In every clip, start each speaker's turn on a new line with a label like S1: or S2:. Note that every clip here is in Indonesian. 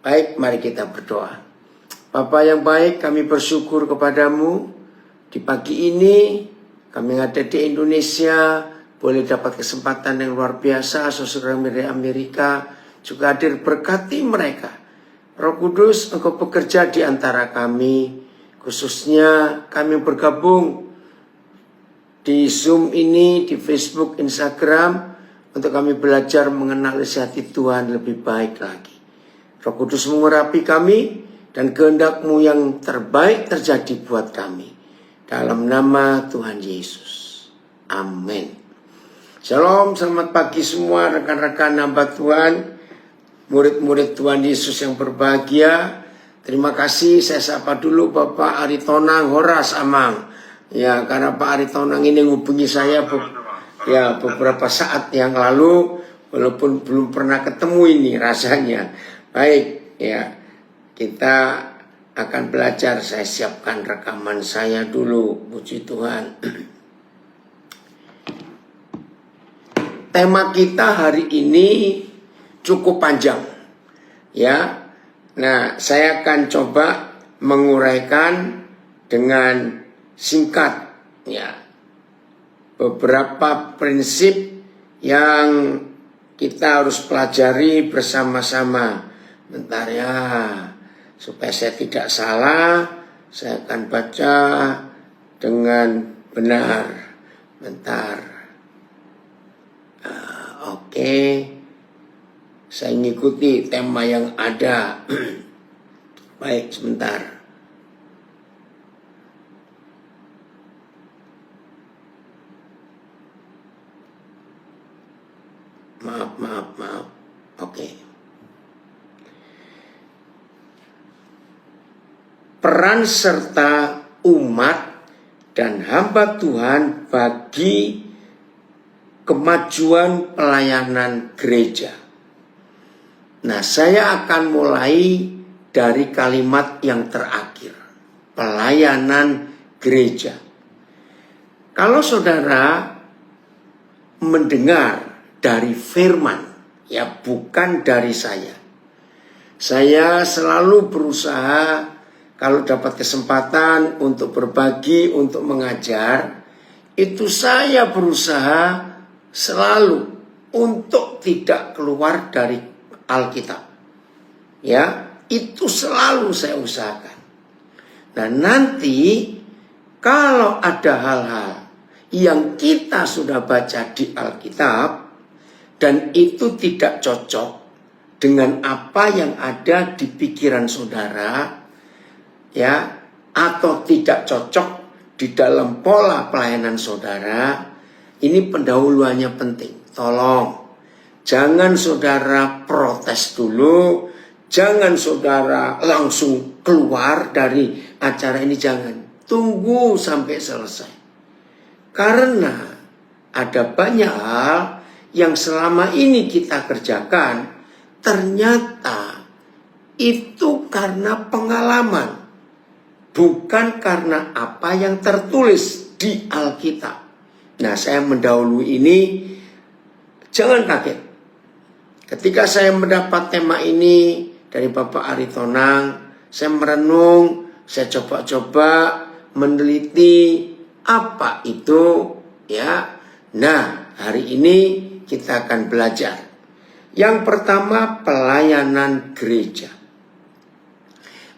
S1: Baik, mari kita berdoa. Bapa yang baik, kami bersyukur kepadamu. Di pagi ini kami ada di Indonesia, boleh dapat kesempatan yang luar biasa. Saudara dari Amerika juga hadir, berkati mereka. Roh Kudus, Engkau bekerja di antara kami, khususnya kami bergabung di Zoom ini, di Facebook, Instagram, untuk kami belajar mengenal isi hati Tuhan lebih baik lagi. Roh Kudus mengurapi kami, dan kehendak-Mu yang terbaik terjadi buat kami. Dalam nama Tuhan Yesus. Amin. Shalom, selamat pagi semua rekan-rekan hamba Tuhan, murid-murid Tuhan Yesus yang berbahagia. Terima kasih, saya sapa dulu Bapak Aritonang Horas Amang. Ya, karena Pak Aritonang ini menghubungi saya beberapa saat yang lalu, walaupun belum pernah ketemu ini rasanya. Baik, ya. Kita akan belajar. Saya siapkan rekaman saya dulu. Puji Tuhan. Tema kita hari ini cukup panjang, ya. Nah, saya akan coba menguraikan dengan singkat, ya. Beberapa prinsip yang kita harus pelajari bersama-sama. Bentar ya. Supaya saya tidak salah, saya akan baca dengan benar. Bentar. Oke. Saya mengikuti tema yang ada. Baik, sebentar. Maaf. Oke. Peran serta umat dan hamba Tuhan bagi kemajuan pelayanan gereja. Nah, saya akan mulai dari kalimat yang terakhir, pelayanan gereja. Kalau saudara mendengar dari firman, ya bukan dari saya selalu berusaha kalau dapat kesempatan untuk berbagi, untuk mengajar, itu saya berusaha selalu untuk tidak keluar dari Alkitab. Ya, itu selalu saya usahakan. Nah, nanti kalau ada hal-hal yang kita sudah baca di Alkitab dan itu tidak cocok dengan apa yang ada di pikiran saudara, ya, atau tidak cocok di dalam pola pelayanan saudara, ini pendahuluannya penting. Tolong, jangan saudara protes dulu, jangan saudara langsung keluar dari acara ini, jangan. Tunggu sampai selesai. Karena ada banyak hal yang selama ini kita kerjakan, ternyata itu karena pengalaman. Bukan karena apa yang tertulis di Alkitab. Nah, saya mendahului ini, jangan kaget. Ketika saya mendapat tema ini dari Bapak Aritonang, saya merenung, saya coba-coba meneliti apa itu, ya. Nah, hari ini kita akan belajar. Yang pertama, pelayanan gereja.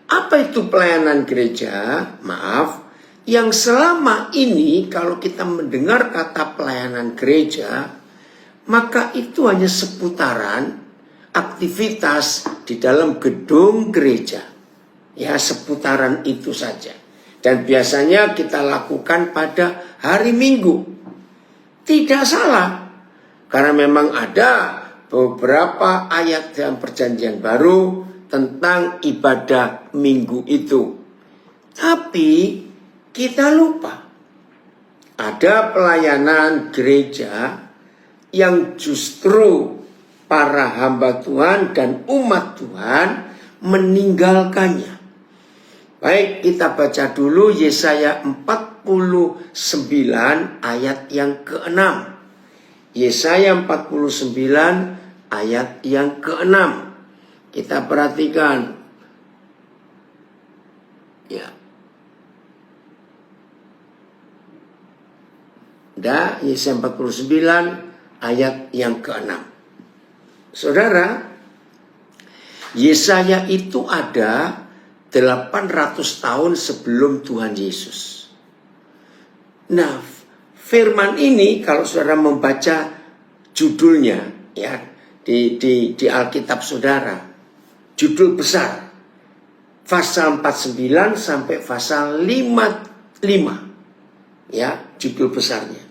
S1: Apa itu pelayanan gereja? Maaf, yang selama ini kalau kita mendengar kata pelayanan gereja, maka itu hanya seputaran aktivitas di dalam gedung gereja. Ya, seputaran itu saja. Dan biasanya kita lakukan pada hari Minggu. Tidak salah, karena memang ada beberapa ayat dalam Perjanjian Baru tentang ibadah minggu itu. Tapi kita lupa ada pelayanan gereja yang justru para hamba Tuhan dan umat Tuhan meninggalkannya. Baik, kita baca dulu Yesaya 49 ayat yang ke-6. Yesaya 49 ayat yang ke-6. kita perhatikan. Ya. Yesaya 49 ayat yang ke-6. Saudara, Yesaya itu ada 800 tahun sebelum Tuhan Yesus. Nah, firman ini kalau saudara membaca judulnya ya di Alkitab saudara, judul besar pasal 49 sampai pasal 55, ya, judul besarnya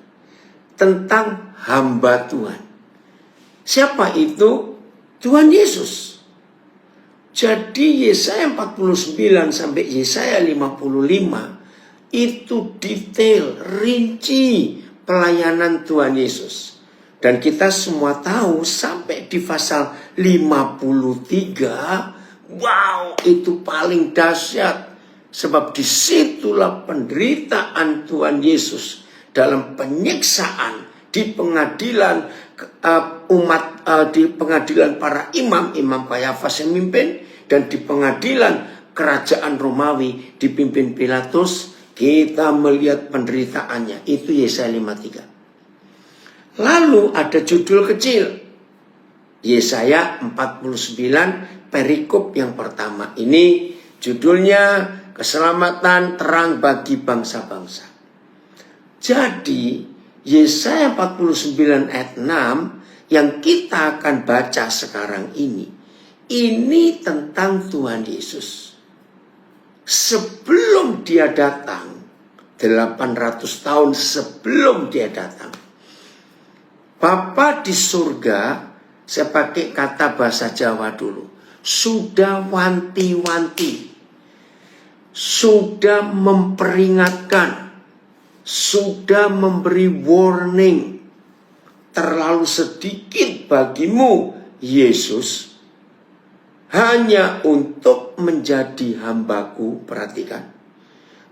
S1: tentang hamba Tuhan. Siapa itu? Tuhan Yesus. Jadi Yesaya 49 sampai Yesaya 55 itu detail, rinci pelayanan Tuhan Yesus. Dan kita semua tahu sampai di pasal 53, wow, itu paling dahsyat. Sebab disitulah penderitaan Tuhan Yesus dalam penyiksaan di pengadilan di pengadilan para imam Kayafas yang mimpin, dan di pengadilan kerajaan Romawi dipimpin Pilatus. Kita melihat penderitaannya. Itu Yesaya 53. Lalu ada judul kecil, Yesaya 49 perikop yang pertama. Ini judulnya keselamatan terang bagi bangsa-bangsa. Jadi Yesaya 49 ayat 6 yang kita akan baca sekarang ini tentang Tuhan Yesus. Sebelum dia datang, 800 tahun sebelum dia datang, Bapa di surga, saya pakai kata bahasa Jawa dulu, sudah wanti-wanti, sudah memperingatkan, sudah memberi warning. Terlalu sedikit bagimu, Yesus, hanya untuk menjadi hambaku. Perhatikan,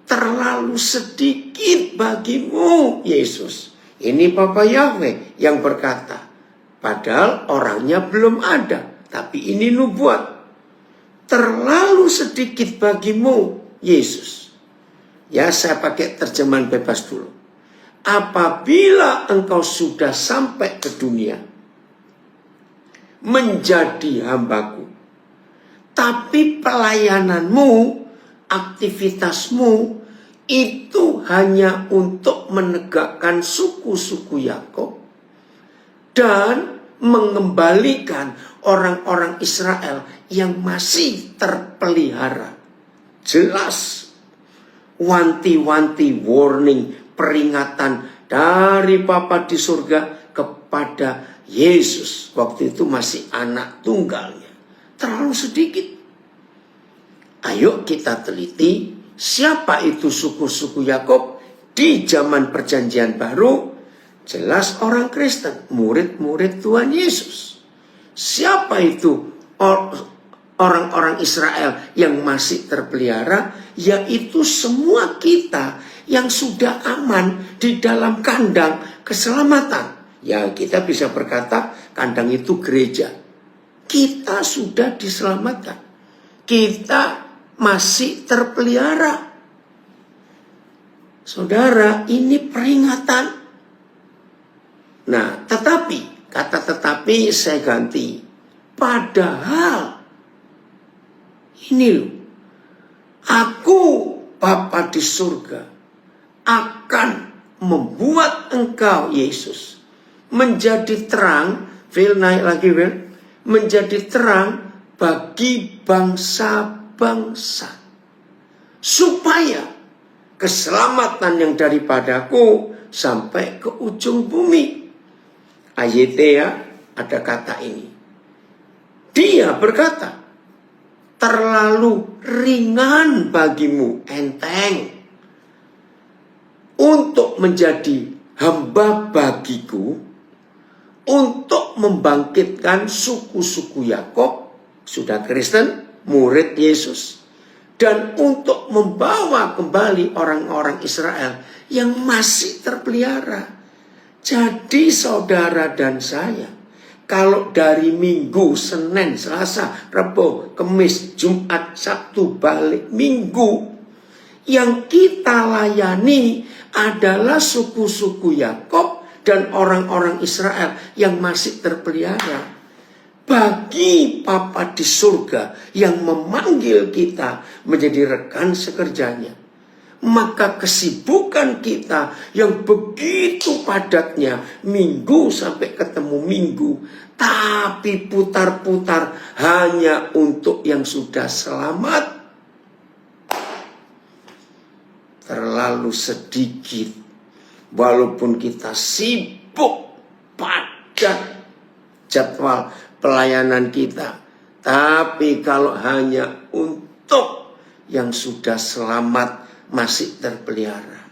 S1: terlalu sedikit bagimu, Yesus. Ini Bapa Yahweh yang berkata. Padahal orangnya belum ada, tapi ini nubuat. Terlalu sedikit bagimu, Yesus. Ya, saya pakai terjemahan bebas dulu. Apabila engkau sudah sampai ke dunia, menjadi hambaku, tapi pelayananmu, aktivitasmu, itu hanya untuk menegakkan suku-suku Yakub dan mengembalikan orang-orang Israel yang masih terpelihara. Jelas, wanti-wanti, warning, peringatan dari Bapa di surga kepada Yesus. Waktu itu masih anak tunggalnya. Terlalu sedikit. Ayo kita teliti siapa itu suku-suku Yakub di zaman perjanjian baru. Jelas orang Kristen, murid-murid Tuhan Yesus. Siapa itu orang-orang Israel yang masih terpelihara? Yaitu semua kita yang sudah aman di dalam kandang keselamatan. Ya, kita bisa berkata kandang itu gereja. Kita sudah diselamatkan. Kita masih terpelihara. Saudara, ini peringatan. Nah, kata tetapi saya ganti. Padahal, ini loh, aku Bapa di surga akan membuat engkau, Yesus, menjadi terang. Phil, naik lagi, Phil. Menjadi terang bagi bangsa-bangsa. Supaya keselamatan yang daripadaku sampai ke ujung bumi. Ayetea ada kata ini. Dia berkata, terlalu ringan bagimu, enteng, untuk menjadi hamba bagiku, untuk membangkitkan suku-suku Yakub, sudah Kristen, murid Yesus, dan untuk membawa kembali orang-orang Israel yang masih terpelihara. Jadi saudara dan saya, Kalau dari Minggu, Senin, Selasa, Rabu, Kamis, Jumat, Sabtu, balik Minggu, yang kita layani adalah suku-suku Yakub dan orang-orang Israel yang masih terpelihara. Bagi Bapa di surga yang memanggil kita menjadi rekan sekerjanya, maka kesibukan kita yang begitu padatnya minggu sampai ketemu minggu, tapi putar-putar hanya untuk yang sudah selamat, terlalu sedikit. Walaupun kita sibuk padat jadwal pelayanan kita, tapi kalau hanya untuk yang sudah selamat masih terpelihara,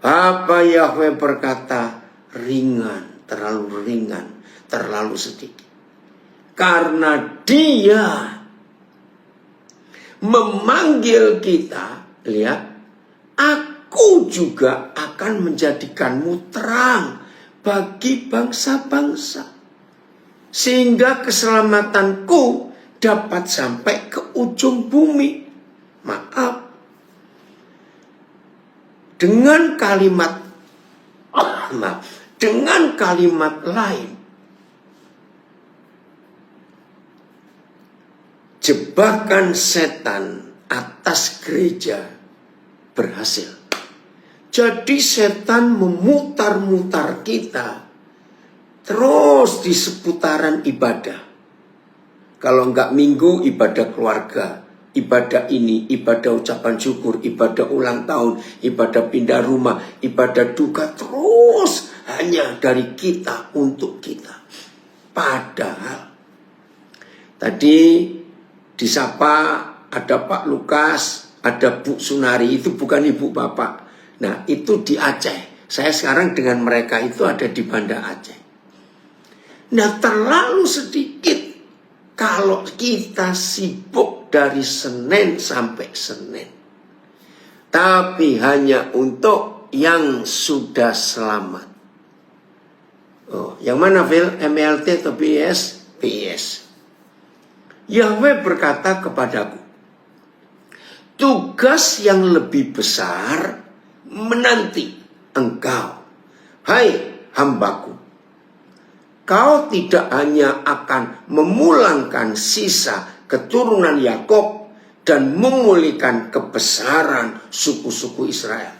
S1: Bapa Yahweh berkata, ringan, terlalu ringan, terlalu sedikit. Karena Dia memanggil kita, lihat, aku juga akan menjadikanmu terang bagi bangsa-bangsa, sehingga keselamatanku dapat sampai ke ujung bumi. Maaf, dengan kalimat lain, jebakan setan atas gereja berhasil. Jadi setan memutar-mutar kita terus di seputaran ibadah. Kalau enggak minggu, ibadah keluarga, ibadah ini, ibadah ucapan syukur, ibadah ulang tahun, ibadah pindah rumah, ibadah duka, terus hanya dari kita untuk kita. Padahal tadi disapa ada Pak Lukas, ada Bu Sunari, itu bukan ibu bapak. Nah, itu di Aceh. Saya sekarang dengan mereka itu ada di Banda Aceh. Nah, terlalu sedikit kalau kita sibuk dari Senin sampai Senin, tapi hanya untuk yang sudah selamat. Oh, yang mana Phil? MLT atau PIS? PIS. Yahweh berkata kepadaku, tugas yang lebih besar menanti engkau, hai hambaku. Kau tidak hanya akan memulangkan sisa keturunan Yakub dan memulihkan kebesaran suku-suku Israel,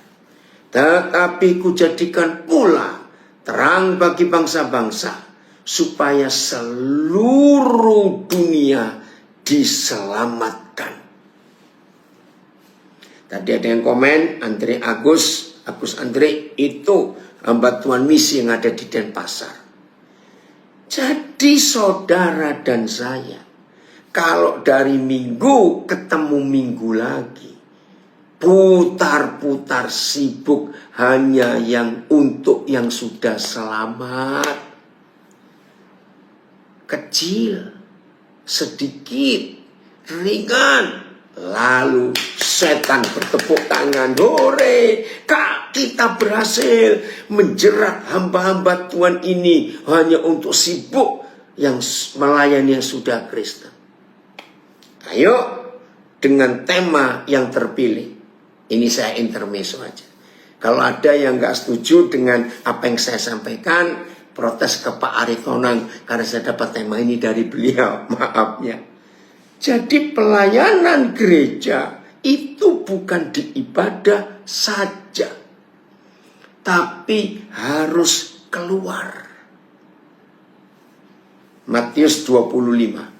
S1: tetapi kujadikan pula terang bagi bangsa-bangsa, supaya seluruh dunia diselamatkan. Tadi ada yang komen, Andre Agus Andre itu hamba Tuhan misi yang ada di Denpasar. Jadi saudara dan saya, kalau dari minggu ketemu minggu lagi, putar-putar sibuk hanya yang untuk yang sudah selamat, kecil, sedikit, ringan, lalu setan bertepuk tangan, hore, Kak, kita berhasil menjerat hamba-hamba Tuhan ini hanya untuk sibuk yang melayani yang sudah Kristen. Ayo, dengan tema yang terpilih, ini saya intermezzo aja. Kalau ada yang gak setuju dengan apa yang saya sampaikan, protes ke Pak Aritonang karena saya dapat tema ini dari beliau, maafnya. Jadi pelayanan gereja itu bukan di ibadah saja, tapi harus keluar. Matius 25.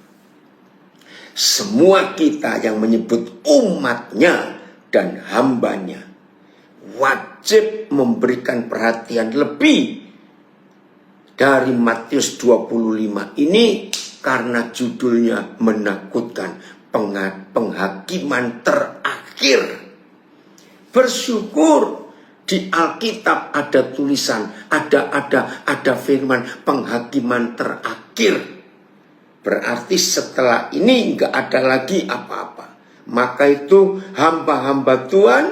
S1: Semua kita yang menyebut umatnya dan hambanya wajib memberikan perhatian lebih dari Matius 25 ini, karena judulnya menakutkan, penghakiman terakhir. Bersyukur di Alkitab ada tulisan, ada firman penghakiman terakhir. Berarti setelah ini nggak ada lagi apa-apa. Maka itu hamba-hamba Tuhan,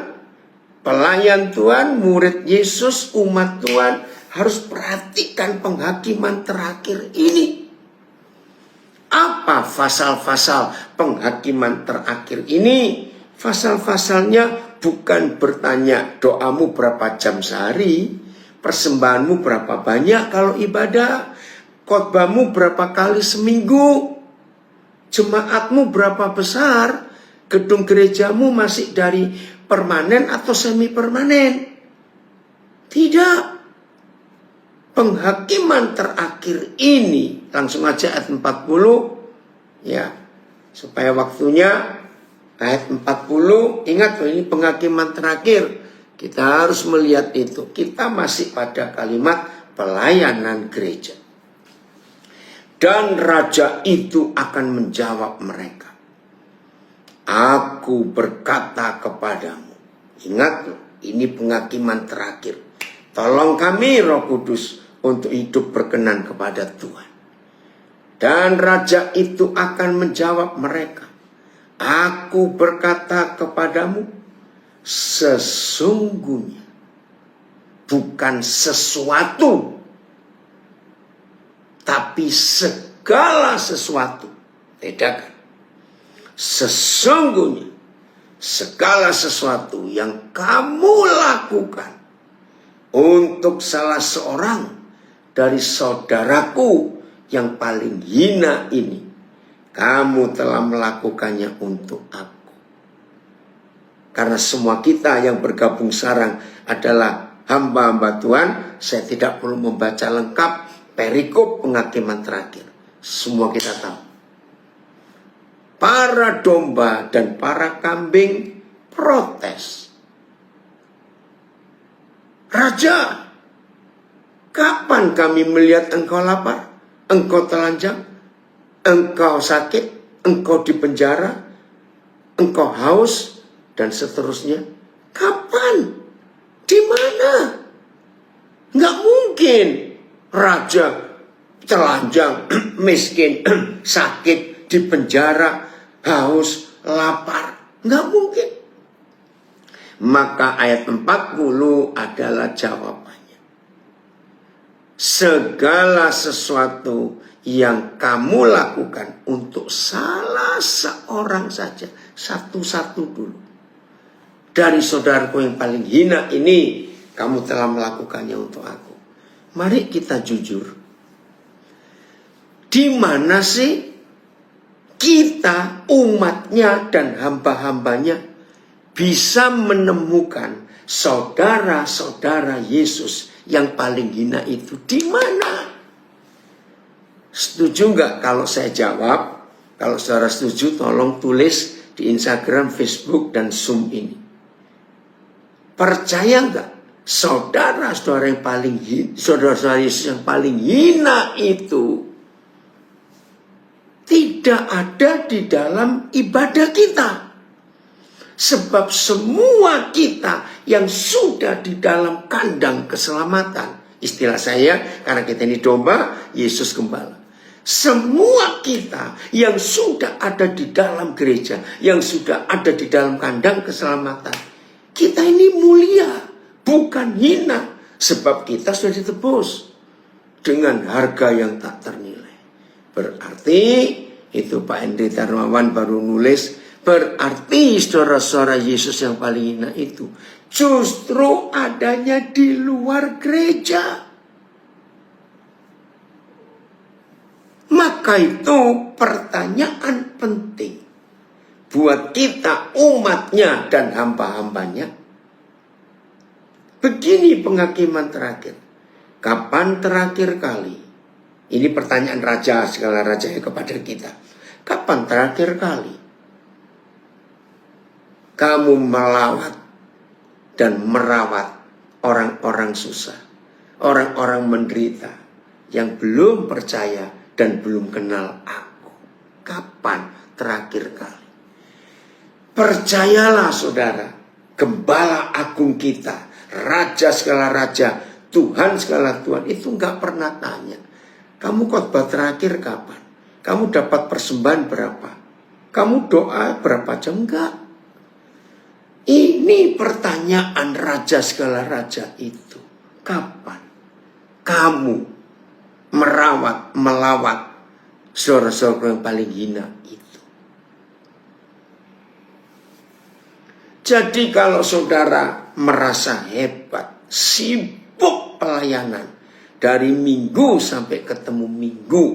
S1: pelayan Tuhan, murid Yesus, umat Tuhan harus perhatikan penghakiman terakhir ini. Apa pasal-pasal penghakiman terakhir ini? Pasal-pasalnya bukan bertanya doamu berapa jam sehari, persembahanmu berapa banyak kalau ibadah, khotbahmu berapa kali seminggu, jemaatmu berapa besar, gedung gerejamu masih dari permanen atau semi permanen. Tidak. Penghakiman terakhir ini, langsung aja ayat 40 ya, supaya waktunya. Ayat 40, ingat loh, ini penghakiman terakhir. Kita harus melihat itu. Kita masih pada kalimat pelayanan gereja. Dan raja itu akan menjawab mereka, aku berkata kepadamu. Ingat loh, ini penghakiman terakhir. Tolong kami Roh Kudus untuk hidup berkenan kepada Tuhan. Dan raja itu akan menjawab mereka, aku berkata kepadamu, sesungguhnya bukan sesuatu, tapi segala sesuatu. Bedakan. Sesungguhnya segala sesuatu yang kamu lakukan untuk salah seorang dari saudaraku yang paling hina ini, kamu telah melakukannya untuk aku. Karena semua kita yang bergabung sekarang adalah hamba-hamba Tuhan, saya tidak perlu membaca lengkap perikop penghakiman terakhir. Semua kita tahu. Para domba dan para kambing protes. Raja, kapan kami melihat engkau lapar, engkau telanjang, engkau sakit, engkau di penjara, engkau haus, dan seterusnya? Kapan? Di mana? Nggak mungkin raja telanjang, miskin, sakit, di penjara, haus, lapar. Nggak mungkin. Maka ayat 40 adalah jawabannya. Segala sesuatu yang kamu lakukan untuk salah seorang saja, satu-satu dulu, dari saudaraku yang paling hina ini, kamu telah melakukannya untuk aku. Mari kita jujur. Di mana sih kita, umatnya dan hamba-hambanya, bisa menemukan saudara-saudara Yesus yang paling hina itu? Di mana? Setuju nggak kalau saya jawab? Kalau saudara setuju, tolong tulis di Instagram, Facebook, dan Zoom ini. Percaya nggak saudara-saudara yang paling saudara-saudara Yesus yang paling hina itu tidak ada di dalam ibadah kita? Sebab semua kita yang sudah di dalam kandang keselamatan, istilah saya karena kita ini domba, Yesus gembala. Semua kita yang sudah ada di dalam gereja, yang sudah ada di dalam kandang keselamatan, kita ini mulia, bukan hina. Sebab kita sudah ditebus dengan harga yang tak ternilai. Berarti, itu Pak Hendri Darmawan baru nulis, berarti saudara-saudara Yesus yang paling hina itu justru adanya di luar gereja. Maka itu pertanyaan penting buat kita, umatnya dan hamba-hambanya. Begini penghakiman terakhir. Kapan terakhir kali? Ini pertanyaan raja, segala raja kepada kita. Kapan terakhir kali kamu melawat dan merawat orang-orang susah, orang-orang menderita yang belum percaya dan belum kenal aku? Kapan terakhir kali? Percayalah saudara, gembala agung kita, raja segala raja, Tuhan segala Tuhan, itu nggak pernah tanya, kamu khotbah terakhir kapan? Kamu dapat persembahan berapa? Kamu doa berapa jam? Enggak. Ini pertanyaan raja segala raja itu. Kapan? kamu merawat, melawat saudara-saudara yang paling hina itu. Jadi kalau saudara merasa hebat, sibuk pelayanan dari minggu sampai ketemu minggu,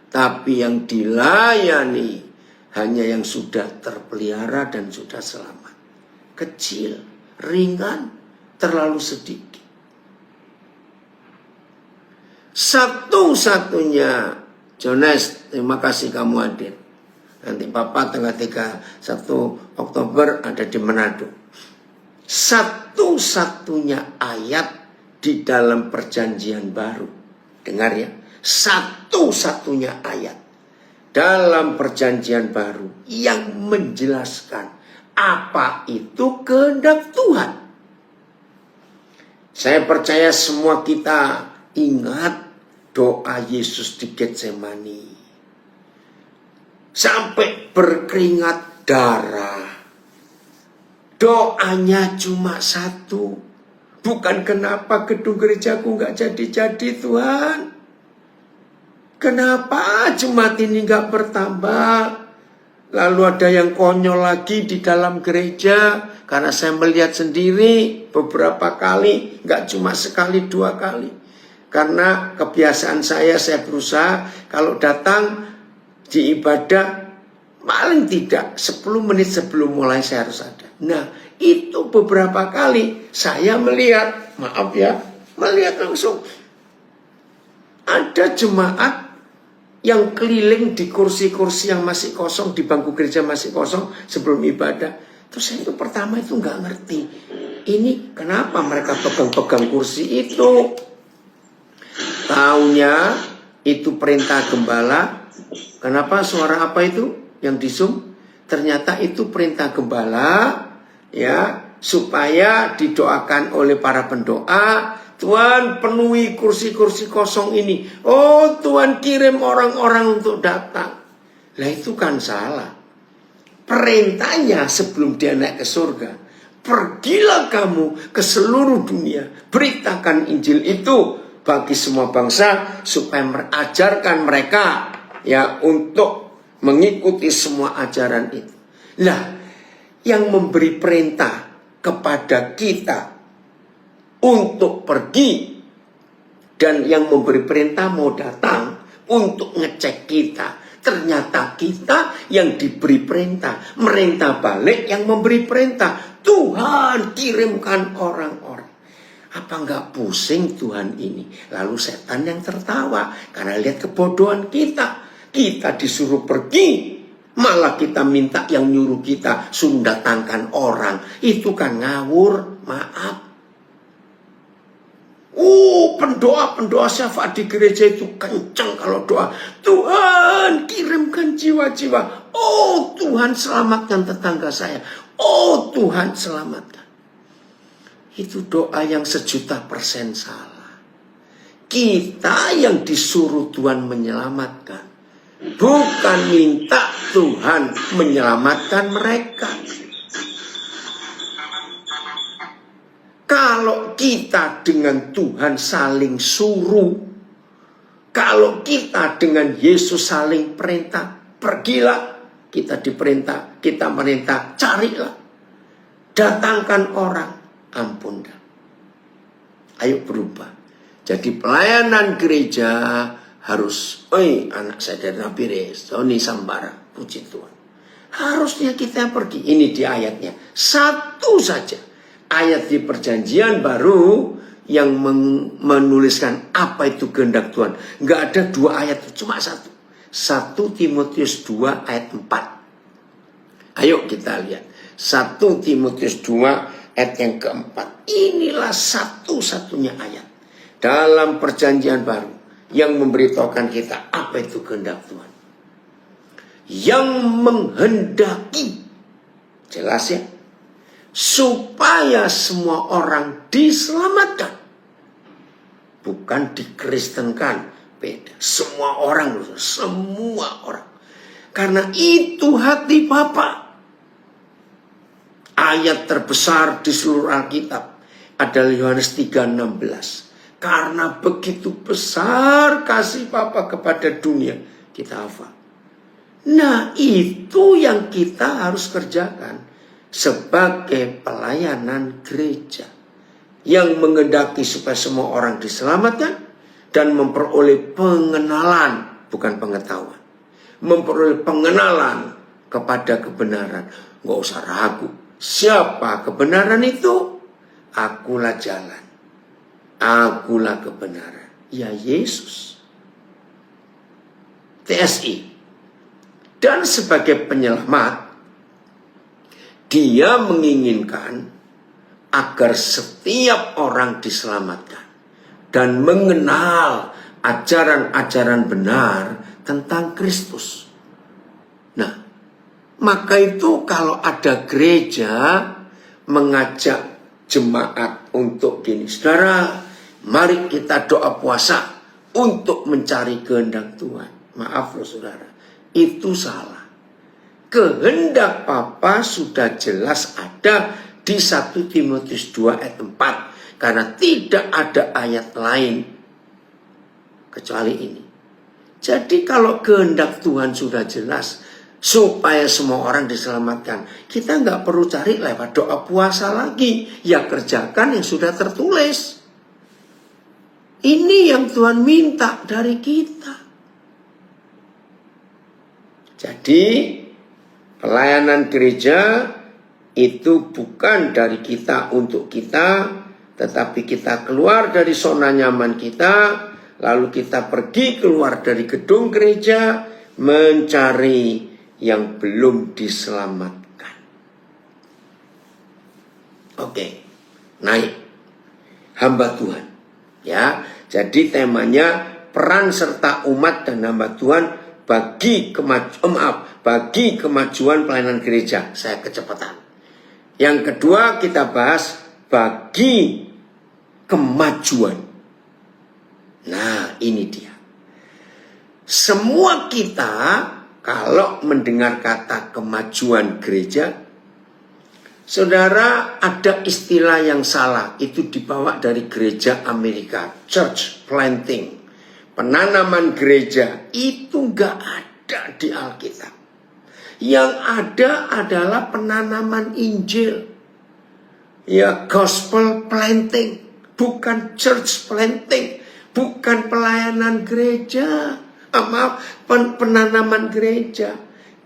S1: tapi yang dilayani hanya yang sudah terpelihara dan sudah selamat, kecil, ringan, terlalu sedikit. Satu-satunya, Jonas, terima kasih kamu hadir. Nanti Papa tanggal 31 Oktober ada di Manado. Satu-satunya ayat di dalam perjanjian baru. Dengar ya. Satu-satunya ayat dalam perjanjian baru yang menjelaskan apa itu kehendak Tuhan. Saya percaya semua kita ingat doa Yesus di Getsemani. Sampai berkeringat darah. Doanya cuma satu. Bukan kenapa gedung gerejaku gak jadi-jadi Tuhan. Kenapa jemaat ini gak bertambah. Lalu ada yang konyol lagi di dalam gereja. Karena saya melihat sendiri beberapa kali. Gak cuma sekali, 2 kali. Karena kebiasaan saya berusaha kalau datang di ibadah paling tidak 10 menit sebelum mulai saya harus ada. Nah itu beberapa kali saya melihat, maaf ya, melihat langsung ada jemaat yang keliling di kursi-kursi yang masih kosong, di bangku gereja masih kosong sebelum ibadah. Terus saya itu pertama itu nggak ngerti, ini kenapa mereka pegang-pegang kursi itu. Taunya itu perintah gembala. Kenapa suara apa itu yang di Zoom? Ternyata itu perintah gembala ya, supaya didoakan oleh para pendoa. Tuhan penuhi kursi-kursi kosong ini. Oh Tuhan kirim orang-orang untuk datang. Lah itu kan salah. Perintahnya sebelum dia naik ke surga, pergilah kamu ke seluruh dunia, beritakan Injil itu bagi semua bangsa supaya mengajarkan mereka ya untuk mengikuti semua ajaran itu. Nah, yang memberi perintah kepada kita untuk pergi dan yang memberi perintah mau datang untuk ngecek kita. Ternyata kita yang diberi perintah, merintah balik yang memberi perintah. Tuhan kirimkan orang-orang. Apa enggak pusing Tuhan ini? Lalu setan yang tertawa karena lihat kebodohan kita. Kita disuruh pergi, malah kita minta yang nyuruh kita suruh datangkan orang. Itu kan ngawur, maaf. Pendoa-pendoa syafaat di gereja itu kencang kalau doa. Tuhan kirimkan jiwa-jiwa. Oh Tuhan selamatkan tetangga saya. Oh Tuhan selamatkan. Itu doa yang 1.000.000% salah. Kita yang disuruh Tuhan menyelamatkan, bukan minta Tuhan menyelamatkan mereka. Kalau kita dengan Tuhan saling suruh, kalau kita dengan Yesus saling perintah, pergilah, kita diperintah, kita merintah, carilah, datangkan orang, ampun dah. Ayo berubah. Jadi pelayanan gereja harus, anak saya dari Nabi Tony Sambara, puji Tuhan. Harusnya kita pergi. Ini di ayatnya. Satu saja. Ayat di perjanjian baru yang menuliskan apa itu kehendak Tuhan. Nggak ada 2 ayat, cuma 1. 1 Timotius 2 ayat 4. Ayo kita lihat. 1 Timotius 2 ayat yang keempat. Inilah satu-satunya ayat dalam perjanjian baru yang memberitahukan kita apa itu kehendak Tuhan. Yang menghendaki, jelas ya, supaya semua orang diselamatkan. Bukan dikristenkan, beda. Semua orang. Karena itu hati Bapa. Ayat terbesar di seluruh Alkitab adalah Yohanes 3:16. Karena begitu besar kasih Bapa kepada dunia. Kita hafal. Nah, itu yang kita harus kerjakan sebagai pelayanan gereja. Yang menghendaki supaya semua orang diselamatkan dan memperoleh pengenalan, bukan pengetahuan. Memperoleh pengenalan kepada kebenaran. Nggak usah ragu. Siapa kebenaran itu? Akulah jalan. Akulah kebenaran. Ya Yesus. TSI. Dan sebagai penyelamat, dia menginginkan agar setiap orang diselamatkan dan mengenal ajaran-ajaran benar tentang Kristus. Nah, maka itu kalau ada gereja mengajak jemaat untuk gini, saudara, mari kita doa puasa untuk mencari kehendak Tuhan. Maaf loh saudara, itu salah. Kehendak Bapa sudah jelas ada di 1 Timotius 2 ayat 4. Karena tidak ada ayat lain kecuali ini. Jadi kalau kehendak Tuhan sudah jelas supaya semua orang diselamatkan, kita nggak perlu cari lewat doa puasa lagi. Ya kerjakan yang sudah tertulis. Ini yang Tuhan minta dari kita. Jadi pelayanan gereja itu bukan dari kita untuk kita, tetapi kita keluar dari zona nyaman kita, lalu kita pergi keluar dari gedung gereja mencari yang belum diselamatkan. Oke, naik hamba Tuhan. Ya, jadi temanya peran serta umat dan hamba Tuhan bagi kemajuan pelayanan gereja. Saya kecepatan. Yang kedua kita bahas bagi kemajuan. Nah, ini dia. Semua kita kalau mendengar kata kemajuan gereja, saudara, ada istilah yang salah. Itu dibawa dari gereja Amerika, church planting. Penanaman gereja itu nggak ada di Alkitab. Yang ada adalah penanaman Injil. Ya, gospel planting, bukan church planting, bukan pelayanan gereja. Maaf, penanaman gereja.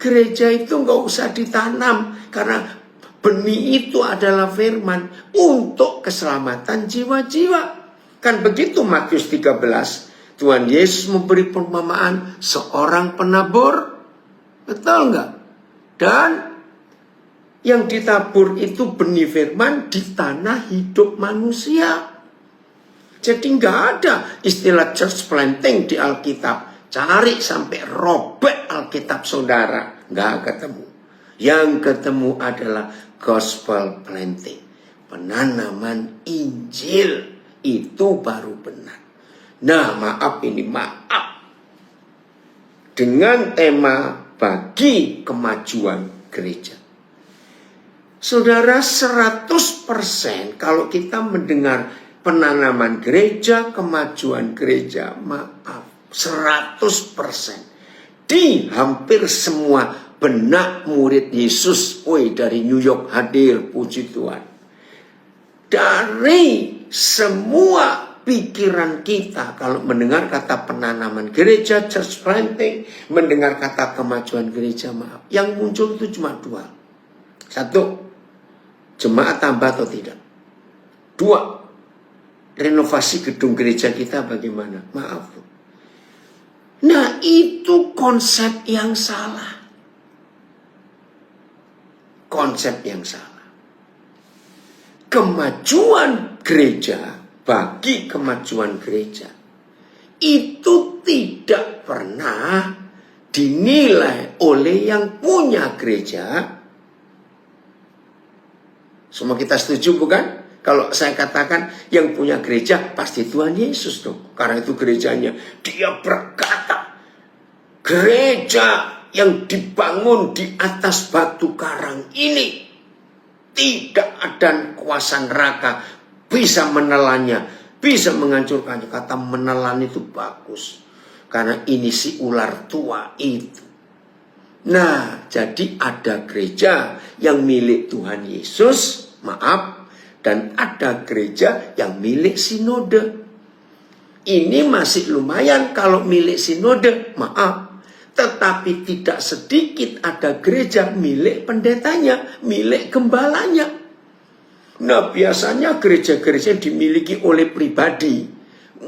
S1: Gereja itu nggak usah ditanam karena benih itu adalah firman untuk keselamatan jiwa-jiwa. Kan begitu Matius 13. Tuhan Yesus memberi perumpamaan seorang penabur. Betul nggak? Dan yang ditabur itu benih firman di tanah hidup manusia. Jadi nggak ada istilah church planting di Alkitab. Cari sampai robek Alkitab saudara. Nggak ketemu. Yang ketemu adalah gospel planting. Penanaman Injil. Itu baru benar. Nah, maaf. Dengan tema bagi kemajuan gereja. Saudara, 100% kalau kita mendengar penanaman gereja, kemajuan gereja, 100%. Di hampir semua benak murid Yesus, dari New York hadir, puji Tuhan. Dari semua pikiran kita kalau mendengar kata penanaman gereja, church planting, mendengar kata kemajuan gereja, yang muncul itu cuma dua. Satu, jemaat tambah atau tidak. Dua, renovasi gedung gereja kita bagaimana? Maaf. Nah, itu konsep yang salah. Konsep yang salah. Kemajuan gereja, bagi kemajuan gereja, itu tidak pernah dinilai oleh yang punya gereja. Semua kita setuju bukan? Kalau saya katakan yang punya gereja pasti Tuhan Yesus dong. Karena itu gerejanya. Dia berkata, gereja yang dibangun di atas batu karang ini tidak ada kuasa neraka bisa menelannya, bisa menghancurkannya. Kata menelan itu bagus. Karena ini si ular tua itu. Nah, jadi ada gereja yang milik Tuhan Yesus, maaf, dan ada gereja yang milik sinode. Ini masih lumayan kalau milik sinode, maaf. Tetapi tidak sedikit ada gereja milik pendetanya, milik gembalanya. Nah, biasanya gereja-gereja dimiliki oleh pribadi.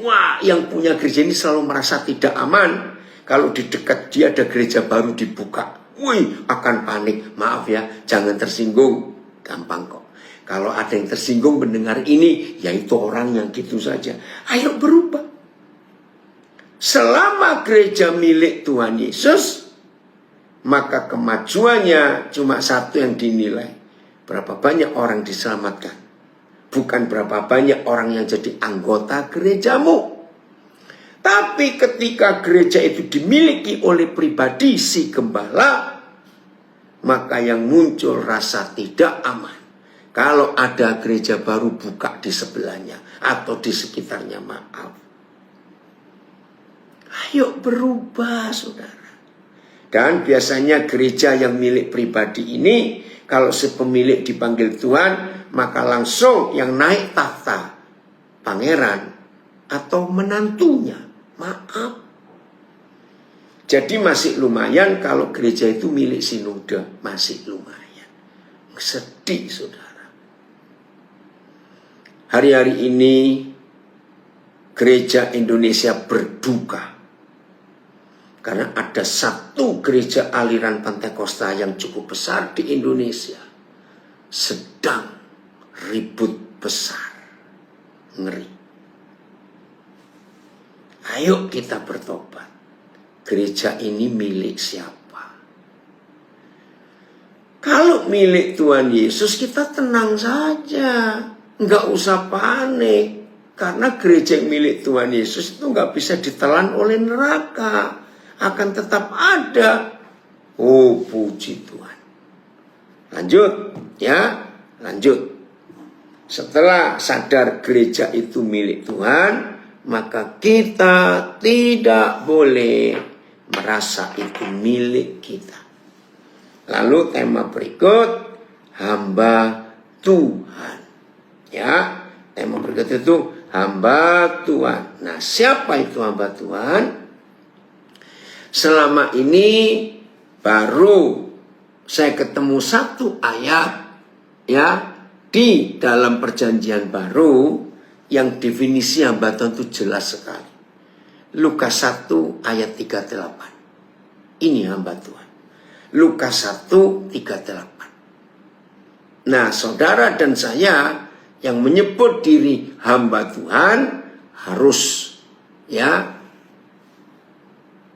S1: Wah, yang punya gereja ini selalu merasa tidak aman. Kalau di dekat dia ada gereja baru dibuka, wih, akan panik. Maaf ya, jangan tersinggung. Gampang kok. Kalau ada yang tersinggung mendengar ini, yaitu orang yang gitu saja. Ayo berubah. Selama gereja milik Tuhan Yesus, maka kemajuannya cuma satu yang dinilai. Berapa banyak orang diselamatkan. Bukan berapa banyak orang yang jadi anggota gerejamu. Tapi ketika gereja itu dimiliki oleh pribadi si gembala, maka yang muncul rasa tidak aman. Kalau ada gereja baru buka di sebelahnya atau di sekitarnya, maaf. Ayo berubah, saudara. Dan biasanya gereja yang milik pribadi ini, kalau si pemilik dipanggil Tuhan, maka langsung yang naik tahta pangeran atau menantunya. Maaf. Jadi masih lumayan kalau gereja itu milik sinode. Masih lumayan. Sedih, saudara. Hari-hari ini gereja Indonesia berduka. Karena ada satu gereja aliran Pentakosta yang cukup besar di Indonesia sedang ribut besar. Ngeri. Ayo kita bertobat. Gereja ini milik siapa? Kalau milik Tuhan Yesus, kita tenang saja. Nggak usah panik. Karena gereja yang milik Tuhan Yesus itu nggak bisa ditelan oleh neraka. Akan tetap ada. Oh, puji Tuhan. Lanjut, ya. Lanjut. Setelah sadar gereja itu milik Tuhan, maka kita tidak boleh merasa itu milik kita. Lalu tema berikut, hamba Tuhan. Ya, tema berikut itu hamba Tuhan. Nah, siapa itu hamba Tuhan? Selama ini baru saya ketemu satu ayat ya di dalam perjanjian baru yang definisi hamba Tuhan itu jelas sekali. Lukas 1 ayat 38. Ini hamba Tuhan. Lukas 1 38. Nah, saudara dan saya yang menyebut diri hamba Tuhan harus ya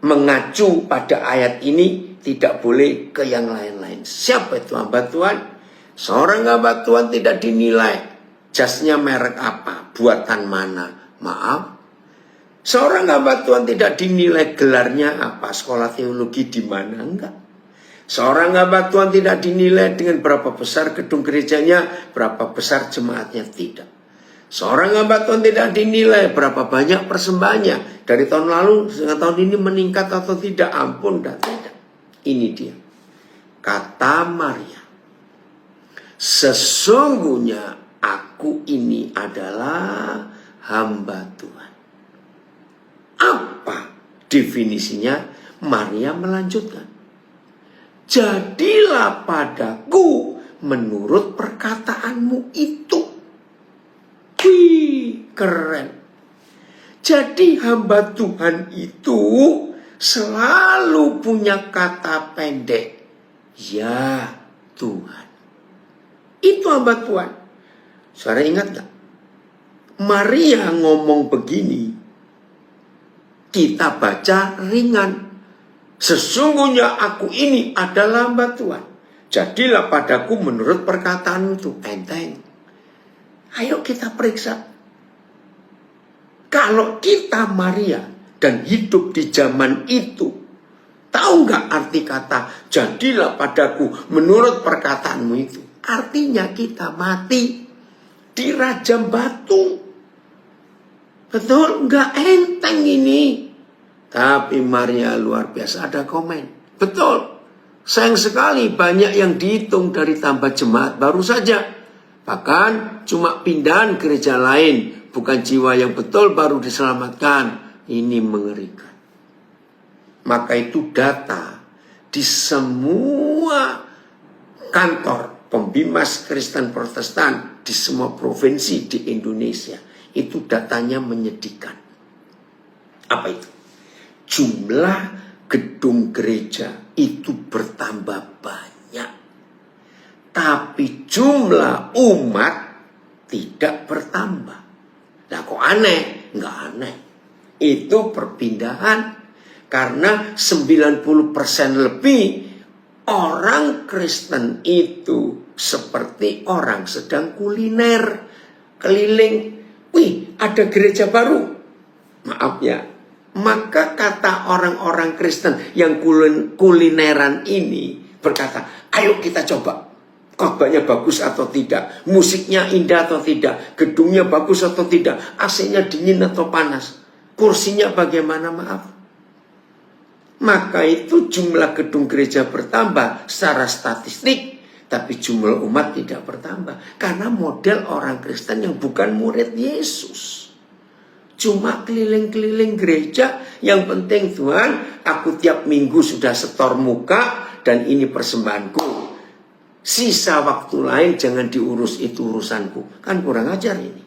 S1: mengacu pada ayat ini, tidak boleh ke yang lain-lain. Siapa itu hamba Tuhan? Seorang hamba Tuhan tidak dinilai jasnya merek apa, buatan mana. Maaf. Seorang hamba Tuhan tidak dinilai gelarnya apa, sekolah teologi di mana, enggak. Seorang hamba Tuhan tidak dinilai dengan berapa besar gedung gerejanya, berapa besar jemaatnya, tidak. Seorang hamba Tuhan tidak dinilai berapa banyak persembahannya. Dari tahun lalu, setengah tahun ini meningkat atau tidak, ampun dan tidak. Ini dia. Kata Maria, sesungguhnya aku ini adalah hamba Tuhan. Apa definisinya? Maria melanjutkan. Jadilah padaku menurut perkataanmu itu. Wih, keren. Jadi hamba Tuhan itu selalu punya kata pendek. Ya Tuhan. Itu hamba Tuhan. Saudara ingat gak? Maria ngomong begini. Kita baca ringan. Sesungguhnya aku ini adalah hamba Tuhan. Jadilah padaku menurut perkataan itu. Enteng. Ayo kita periksa. Kalau kita Maria dan hidup di zaman itu, tahu nggak arti kata jadilah padaku menurut perkataanmu itu? Artinya kita mati dirajam batu. Betul, nggak enteng ini. Tapi Maria luar biasa, ada komen. Betul, sayang sekali banyak yang dihitung dari tambah jemaat baru saja. Bahkan cuma pindahan gereja lain, bukan jiwa yang betul baru diselamatkan. Ini mengerikan. Maka itu data di semua kantor pembimas Kristen Protestan di semua provinsi di Indonesia. Itu datanya menyedihkan. Apa itu? Jumlah gedung gereja itu bertambah banyak. Tapi jumlah umat tidak bertambah. Nah kok aneh? Nggak aneh. Itu perpindahan. Karena 90% lebih orang Kristen itu seperti orang sedang kuliner. Keliling. Wih, ada gereja baru. Maaf ya. Maka kata orang-orang Kristen yang kulineran ini berkata, ayo kita coba. Khotbahnya bagus atau tidak. Musiknya indah atau tidak. Gedungnya bagus atau tidak. AC-nya dingin atau panas. Kursinya bagaimana, maaf. Maka itu jumlah gedung gereja bertambah secara statistik. Tapi jumlah umat tidak bertambah. Karena model orang Kristen yang bukan murid Yesus. Cuma keliling-keliling gereja. Yang penting Tuhan, aku tiap minggu sudah setor muka. Dan ini persembahanku. Sisa waktu lain jangan diurus, itu urusanku. Kan kurang ajar ini.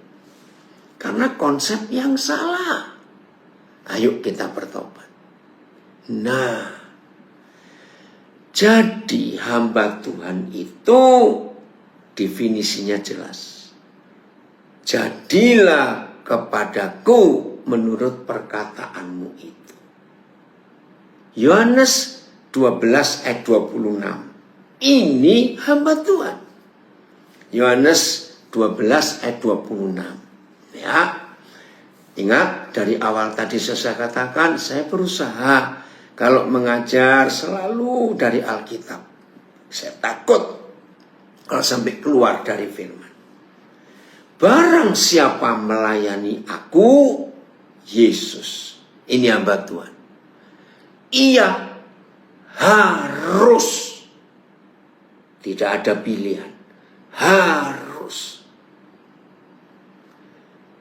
S1: Karena konsep yang salah. Ayo kita bertobat. Nah, jadi hamba Tuhan itu definisinya jelas. Jadilah kepadaku menurut perkataanmu itu. Yohanes 12 ayat 26. Ini hamba Tuhan. Yohanes 12 ayat 26. Ya. Ingat dari awal tadi saya katakan, saya berusaha kalau mengajar selalu dari Alkitab. Saya takut kalau sampai keluar dari firman. Barang siapa melayani aku, Yesus. Ini hamba Tuhan. Ia harus. Tidak ada pilihan. Harus.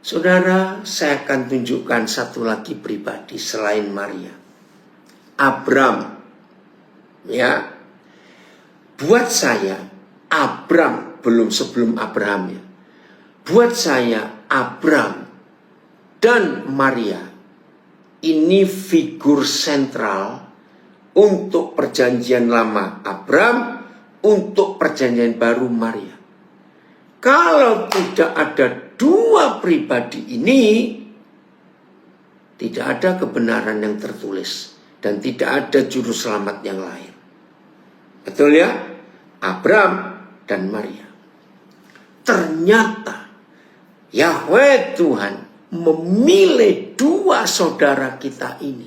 S1: Saudara, saya akan tunjukkan satu lagi pribadi selain Maria. Abram. Ya. Buat saya, Abram belum sebelum Abraham ya. Buat saya, Abram dan Maria ini figur sentral untuk perjanjian lama Abram, untuk perjanjian baru Maria. Kalau tidak ada dua pribadi ini, tidak ada kebenaran yang tertulis dan tidak ada juru selamat yang lain. Betul ya? Abram dan Maria. Ternyata Yahweh Tuhan memilih dua saudara kita ini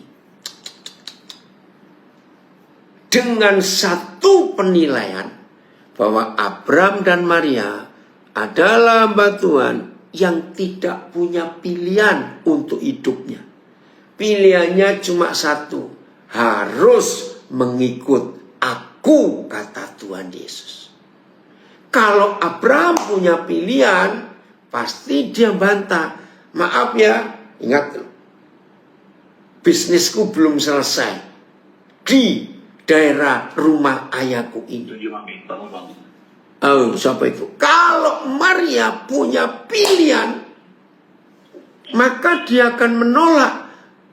S1: dengan satu penilaian bahwa Abram dan Maria adalah hamba Tuhan yang tidak punya pilihan untuk hidupnya. Pilihannya cuma satu. Harus mengikut aku, kata Tuhan Yesus. Kalau Abraham punya pilihan, pasti dia bantah. Maaf ya, ingat, bisnisku belum selesai di daerah rumah ayahku ini. Oh, siapa itu? Kalau Maria punya pilihan, maka dia akan menolak.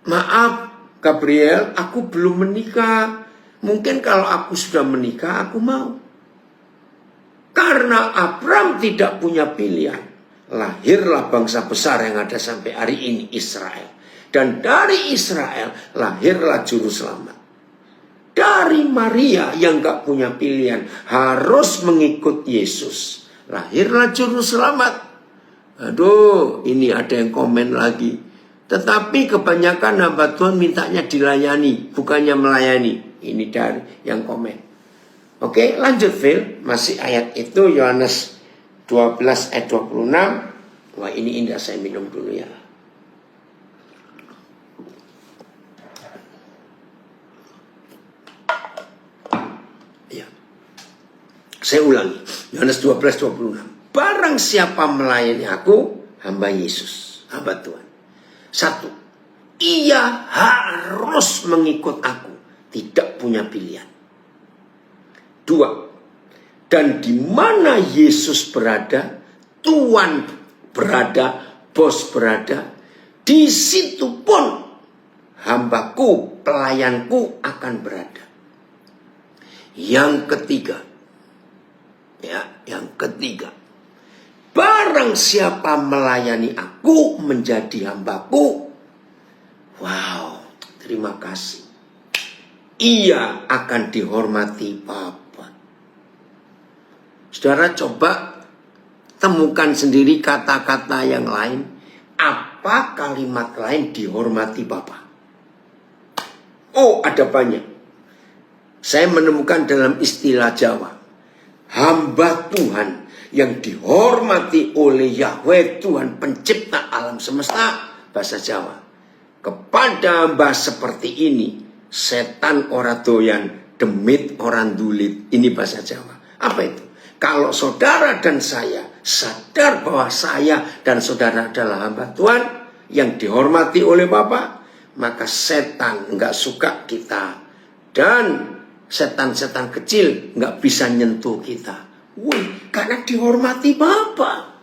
S1: Maaf, Gabriel, aku belum menikah. Mungkin kalau aku sudah menikah, aku mau. Karena Abram tidak punya pilihan, lahirlah bangsa besar yang ada sampai hari ini, Israel. Dan dari Israel lahirlah juru selamat. Dari Maria yang gak punya pilihan, harus mengikut Yesus, lahirlah juru selamat. Aduh, ini ada yang komen lagi. Tetapi kebanyakan hamba Tuhan mintanya dilayani, bukannya melayani. Ini dari yang komen. Oke, lanjut Phil. Masih ayat itu, Yohanes 12 ayat 26. Wah, ini indah, saya minum dulu ya. Saya ulangi, Yohanes 12:26. Barang siapa melayani aku, hamba Yesus, hamba Tuhan. 1. Ia harus mengikut aku, tidak punya pilihan. 2. Dan di mana Yesus berada, Tuhan berada, bos berada, di situ pun hambaku, pelayanku akan berada. Yang ketiga, barang siapa melayani aku menjadi hambaku, wow, terima kasih, ia akan dihormati Bapa. Saudara coba temukan sendiri kata-kata yang lain. Apa kalimat lain dihormati Bapa? Oh, ada banyak. Saya menemukan dalam istilah Jawa, hamba Tuhan yang dihormati oleh Yahweh Tuhan pencipta alam semesta, bahasa Jawa. Kepada hamba seperti ini, setan ora doyan, demit orang dulit. Ini bahasa Jawa. Apa itu? Kalau saudara dan saya sadar bahwa saya dan saudara adalah hamba Tuhan yang dihormati oleh Bapa, maka setan nggak suka kita. Dan setan-setan kecil nggak bisa nyentuh kita. Karena dihormati Bapa.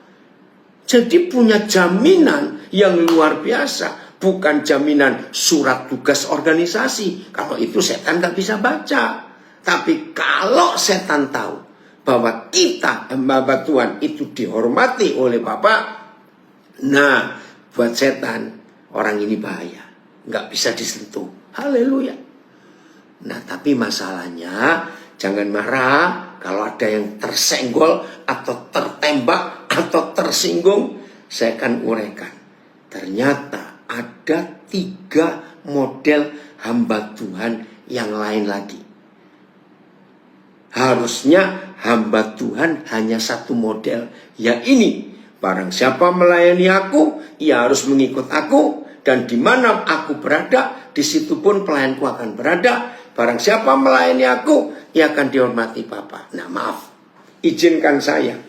S1: Jadi punya jaminan yang luar biasa. Bukan jaminan surat tugas organisasi. Kalau itu setan nggak bisa baca. Tapi kalau setan tahu bahwa kita hamba Tuhan itu dihormati oleh Bapa, nah buat setan orang ini bahaya, nggak bisa disentuh. Haleluya. Nah tapi masalahnya jangan marah kalau ada yang tersenggol atau tertembak atau tersinggung. Saya akan uraikan. Ternyata ada 3 model hamba Tuhan yang lain lagi. Harusnya hamba Tuhan hanya 1 model, ya ini. Barang siapa melayani aku, ia harus mengikut aku, dan di mana aku berada, di situ pun pelayanku akan berada. Barang siapa melayani aku, ia akan dihormati Bapa. Nah maaf, izinkan saya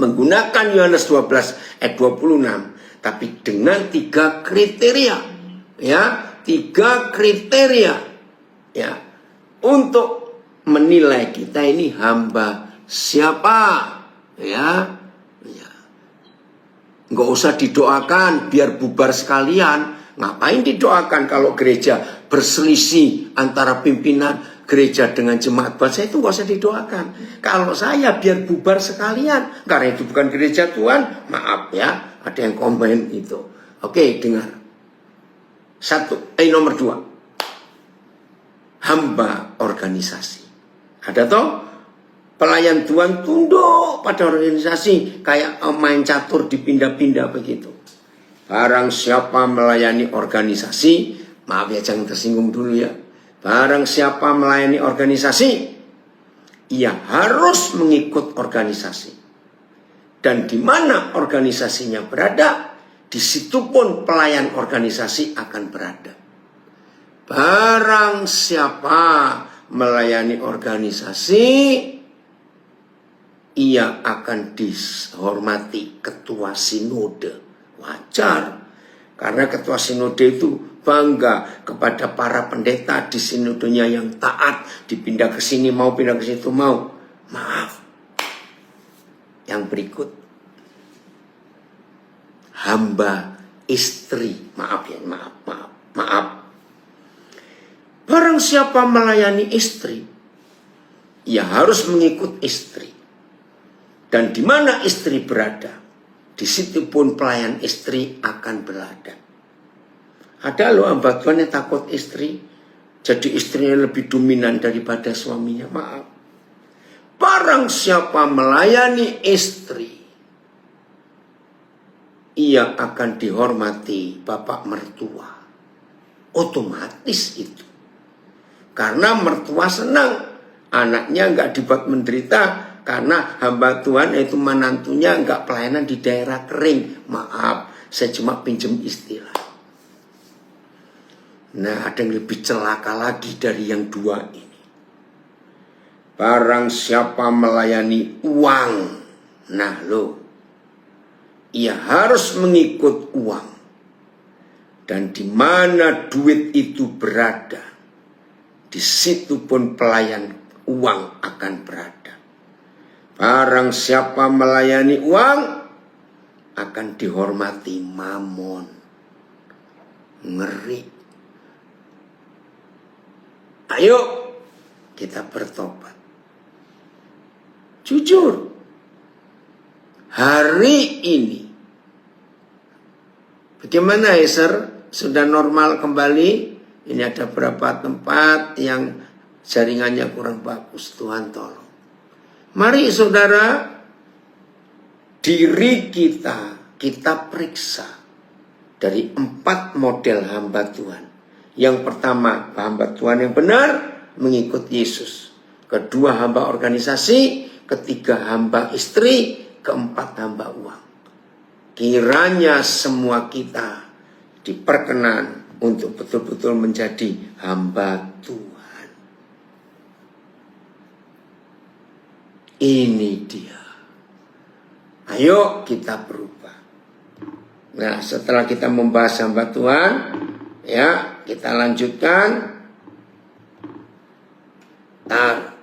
S1: menggunakan Yohanes 12 ayat 26, tapi dengan 3 kriteria, ya, 3 kriteria, ya, untuk menilai kita ini hamba siapa, ya. Nggak usah didoakan biar bubar sekalian. Ngapain didoakan kalau gereja berselisih antara pimpinan gereja dengan jemaat? Buat saya itu nggak usah didoakan. Kalau saya biar bubar sekalian, karena itu bukan gereja Tuhan. Maaf ya, ada yang komen itu. Oke, dengar. Nomor 2, hamba organisasi. Ada toh? Pelayan Tuhan tunduk pada organisasi, kayak main catur dipindah-pindah begitu. Barang siapa melayani organisasi, maaf ya jangan tersinggung dulu ya. Barang siapa melayani organisasi, ia harus mengikut organisasi. Dan di mana organisasinya berada, di situ pun pelayan organisasi akan berada. Barang siapa melayani organisasi, ia akan dihormati ketua sinode. Wajar, karena ketua sinode itu bangga kepada para pendeta di sinodenya yang taat, dipindah ke sini mau, pindah ke situ mau. Maaf. Yang berikut, hamba istri. Maaf ya, maaf. Barang siapa melayani istri, ia harus mengikut istri. Dan di mana istri berada, di situ pun pelayan istri akan berada. Ada loh hamba Tuhan yang takut istri, jadi istrinya lebih dominan daripada suaminya. Maaf. Barang siapa melayani istri, ia akan dihormati bapak mertua. Otomatis itu. Karena mertua senang anaknya nggak dibuat menderita. Karena hamba Tuhan yaitu menantunya nggak pelayanan di daerah kering. Maaf, saya cuma pinjem istilah. Nah, ada yang lebih celaka lagi dari yang 2 ini. Barang siapa melayani uang, nah ia harus mengikut uang. Dan di mana duit itu berada, di situ pun pelayan uang akan berada. Barang siapa melayani uang, akan dihormati mamon. Ngeri. Ayo kita bertobat. Jujur, hari ini bagaimana Eser? Sudah normal kembali? Ini ada beberapa tempat yang jaringannya kurang bagus. Tuhan tolong. Mari saudara, diri kita periksa dari 4 model hamba Tuhan. Yang pertama, hamba Tuhan yang benar mengikut Yesus. Kedua, hamba organisasi. Ketiga, hamba istri. Keempat, hamba uang. Kiranya semua kita diperkenan untuk betul-betul menjadi hamba Tuhan. Ini dia. Ayo kita berubah. Nah, setelah kita membahas hamba Tuhan, ya, kita lanjutkan.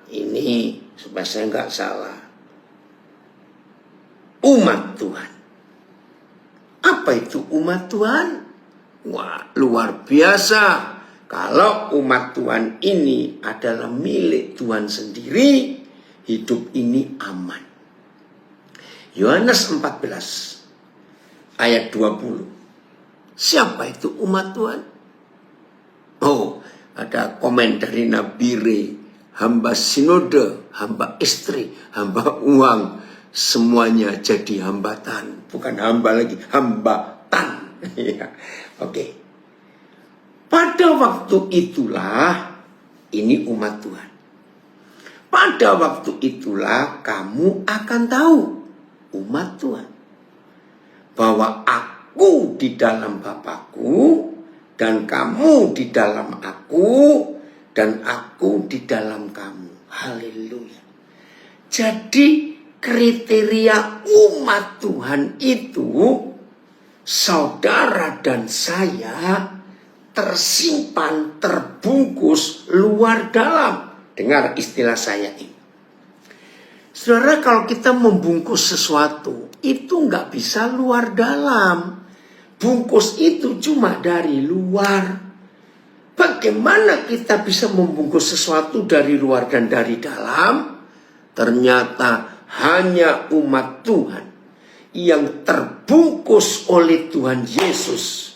S1: Ini supaya saya nggak salah. Umat Tuhan. Apa itu umat Tuhan? Wah, luar biasa. Kalau umat Tuhan ini adalah milik Tuhan sendiri, hidup ini aman. Yohanes 14 ayat 20. Siapa itu umat Tuhan? Oh, ada komen dari Nabire. Hamba sinode, hamba istri, hamba uang. Semuanya jadi hambatan. Bukan hamba lagi, hambatan. Oke. Pada waktu itulah, ini umat Tuhan. Pada waktu itulah kamu akan tahu, umat Tuhan, bahwa aku di dalam Bapakku, dan kamu di dalam aku, dan aku di dalam kamu. Haleluya. Jadi kriteria umat Tuhan itu, saudara dan saya tersimpan, terbungkus luar dalam. Dengar istilah saya ini. Saudara, kalau kita membungkus sesuatu, itu nggak bisa luar dalam. Bungkus itu cuma dari luar. Bagaimana kita bisa membungkus sesuatu dari luar dan dari dalam? Ternyata hanya umat Tuhan yang terbungkus oleh Tuhan Yesus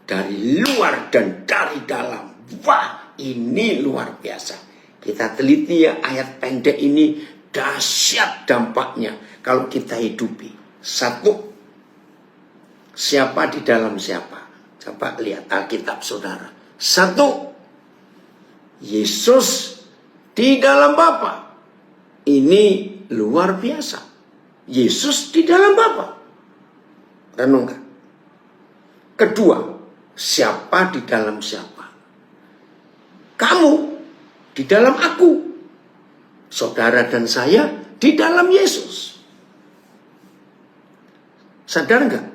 S1: dari luar dan dari dalam. Wah, ini luar biasa. Kita teliti ya, ayat pendek ini dahsyat dampaknya kalau kita hidupi. 1, siapa di dalam siapa? Coba lihat Alkitab saudara. 1, Yesus di dalam Bapa. Ini luar biasa. Yesus di dalam Bapa. Renungkan. Kedua, siapa di dalam siapa? Kamu di dalam aku. Saudara dan saya di dalam Yesus. Sadar nggak?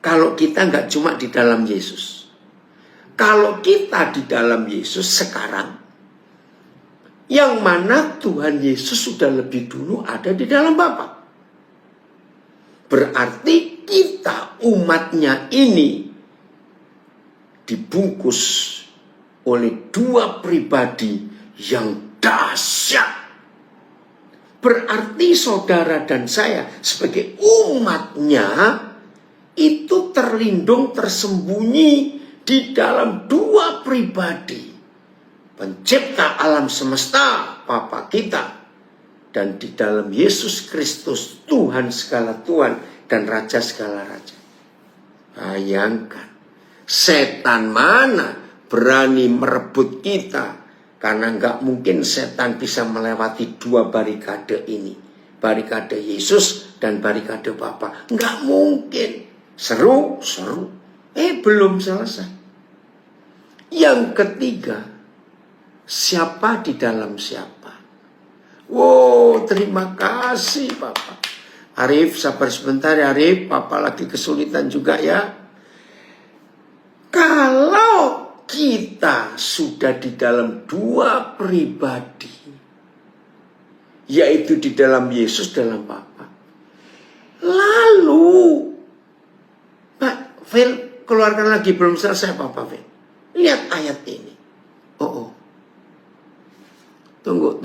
S1: Kalau kita nggak cuma di dalam Yesus. Kalau kita di dalam Yesus sekarang, yang mana Tuhan Yesus sudah lebih dulu ada di dalam Bapa. Berarti kita umatnya ini dibungkus oleh 2 pribadi yang dahsyat. Berarti saudara dan saya sebagai umatnya itu terlindung, tersembunyi di dalam 2 pribadi. Pencipta alam semesta, Bapa kita. Dan di dalam Yesus Kristus, Tuhan segala Tuhan dan Raja segala Raja. Bayangkan, setan mana berani merebut kita. Karena nggak mungkin setan bisa melewati 2 barikade ini. Barikade Yesus dan barikade Bapa. Nggak mungkin. Seru. Belum selesai. Yang ketiga, siapa di dalam siapa? Wow, terima kasih Papa. Arif, sabar sebentar ya Arif. Papa lagi kesulitan juga ya. Kalau kita sudah di dalam dua pribadi, yaitu di dalam Yesus, dalam Bapa. Lalu, Pak Phil, keluarkan lagi, belum selesai Papa Phil. Lihat ayat ini. Oh. Tunggu.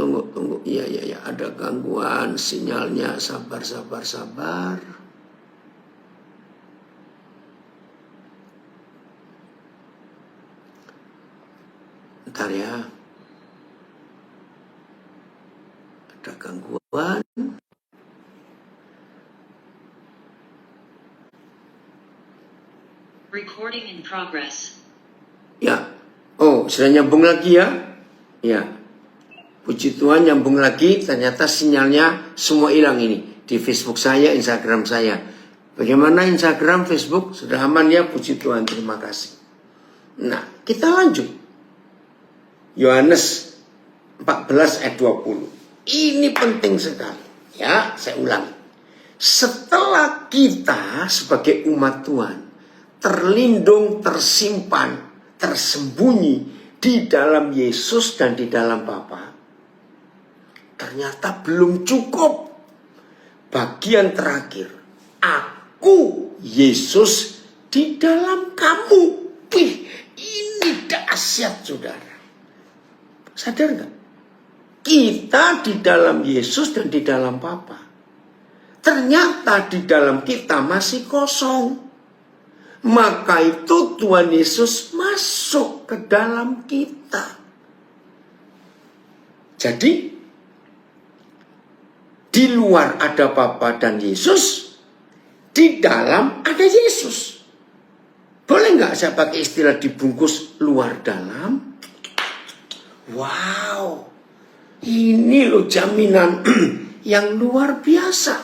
S1: Iya, ada gangguan sinyalnya. Sabar. Bentar ya. Ada gangguan.
S2: Recording in progress.
S1: Ya. Oh, sudah nyambung lagi ya? Ya. Puji Tuhan, nyambung lagi. Ternyata sinyalnya semua hilang ini. Di Facebook saya, Instagram saya. Bagaimana Instagram, Facebook? Sudah aman ya? Puji Tuhan, terima kasih. Nah, kita lanjut. Yohanes 14 ayat 20. Ini penting sekali. Ya, saya ulangi. Setelah kita sebagai umat Tuhan terlindung, tersimpan, tersembunyi di dalam Yesus dan di dalam Bapa, ternyata belum cukup. Bagian terakhir, aku Yesus di dalam kamu. Wih, ini dahsyat saudara. Sadar gak? Kita di dalam Yesus dan di dalam Bapa. Ternyata di dalam kita masih kosong. Maka itu Tuhan Yesus masuk ke dalam kita. Jadi, di luar ada Bapa dan Yesus, di dalam ada Yesus. Boleh nggak saya pakai istilah dibungkus luar dalam? Wow, ini loh jaminan yang luar biasa.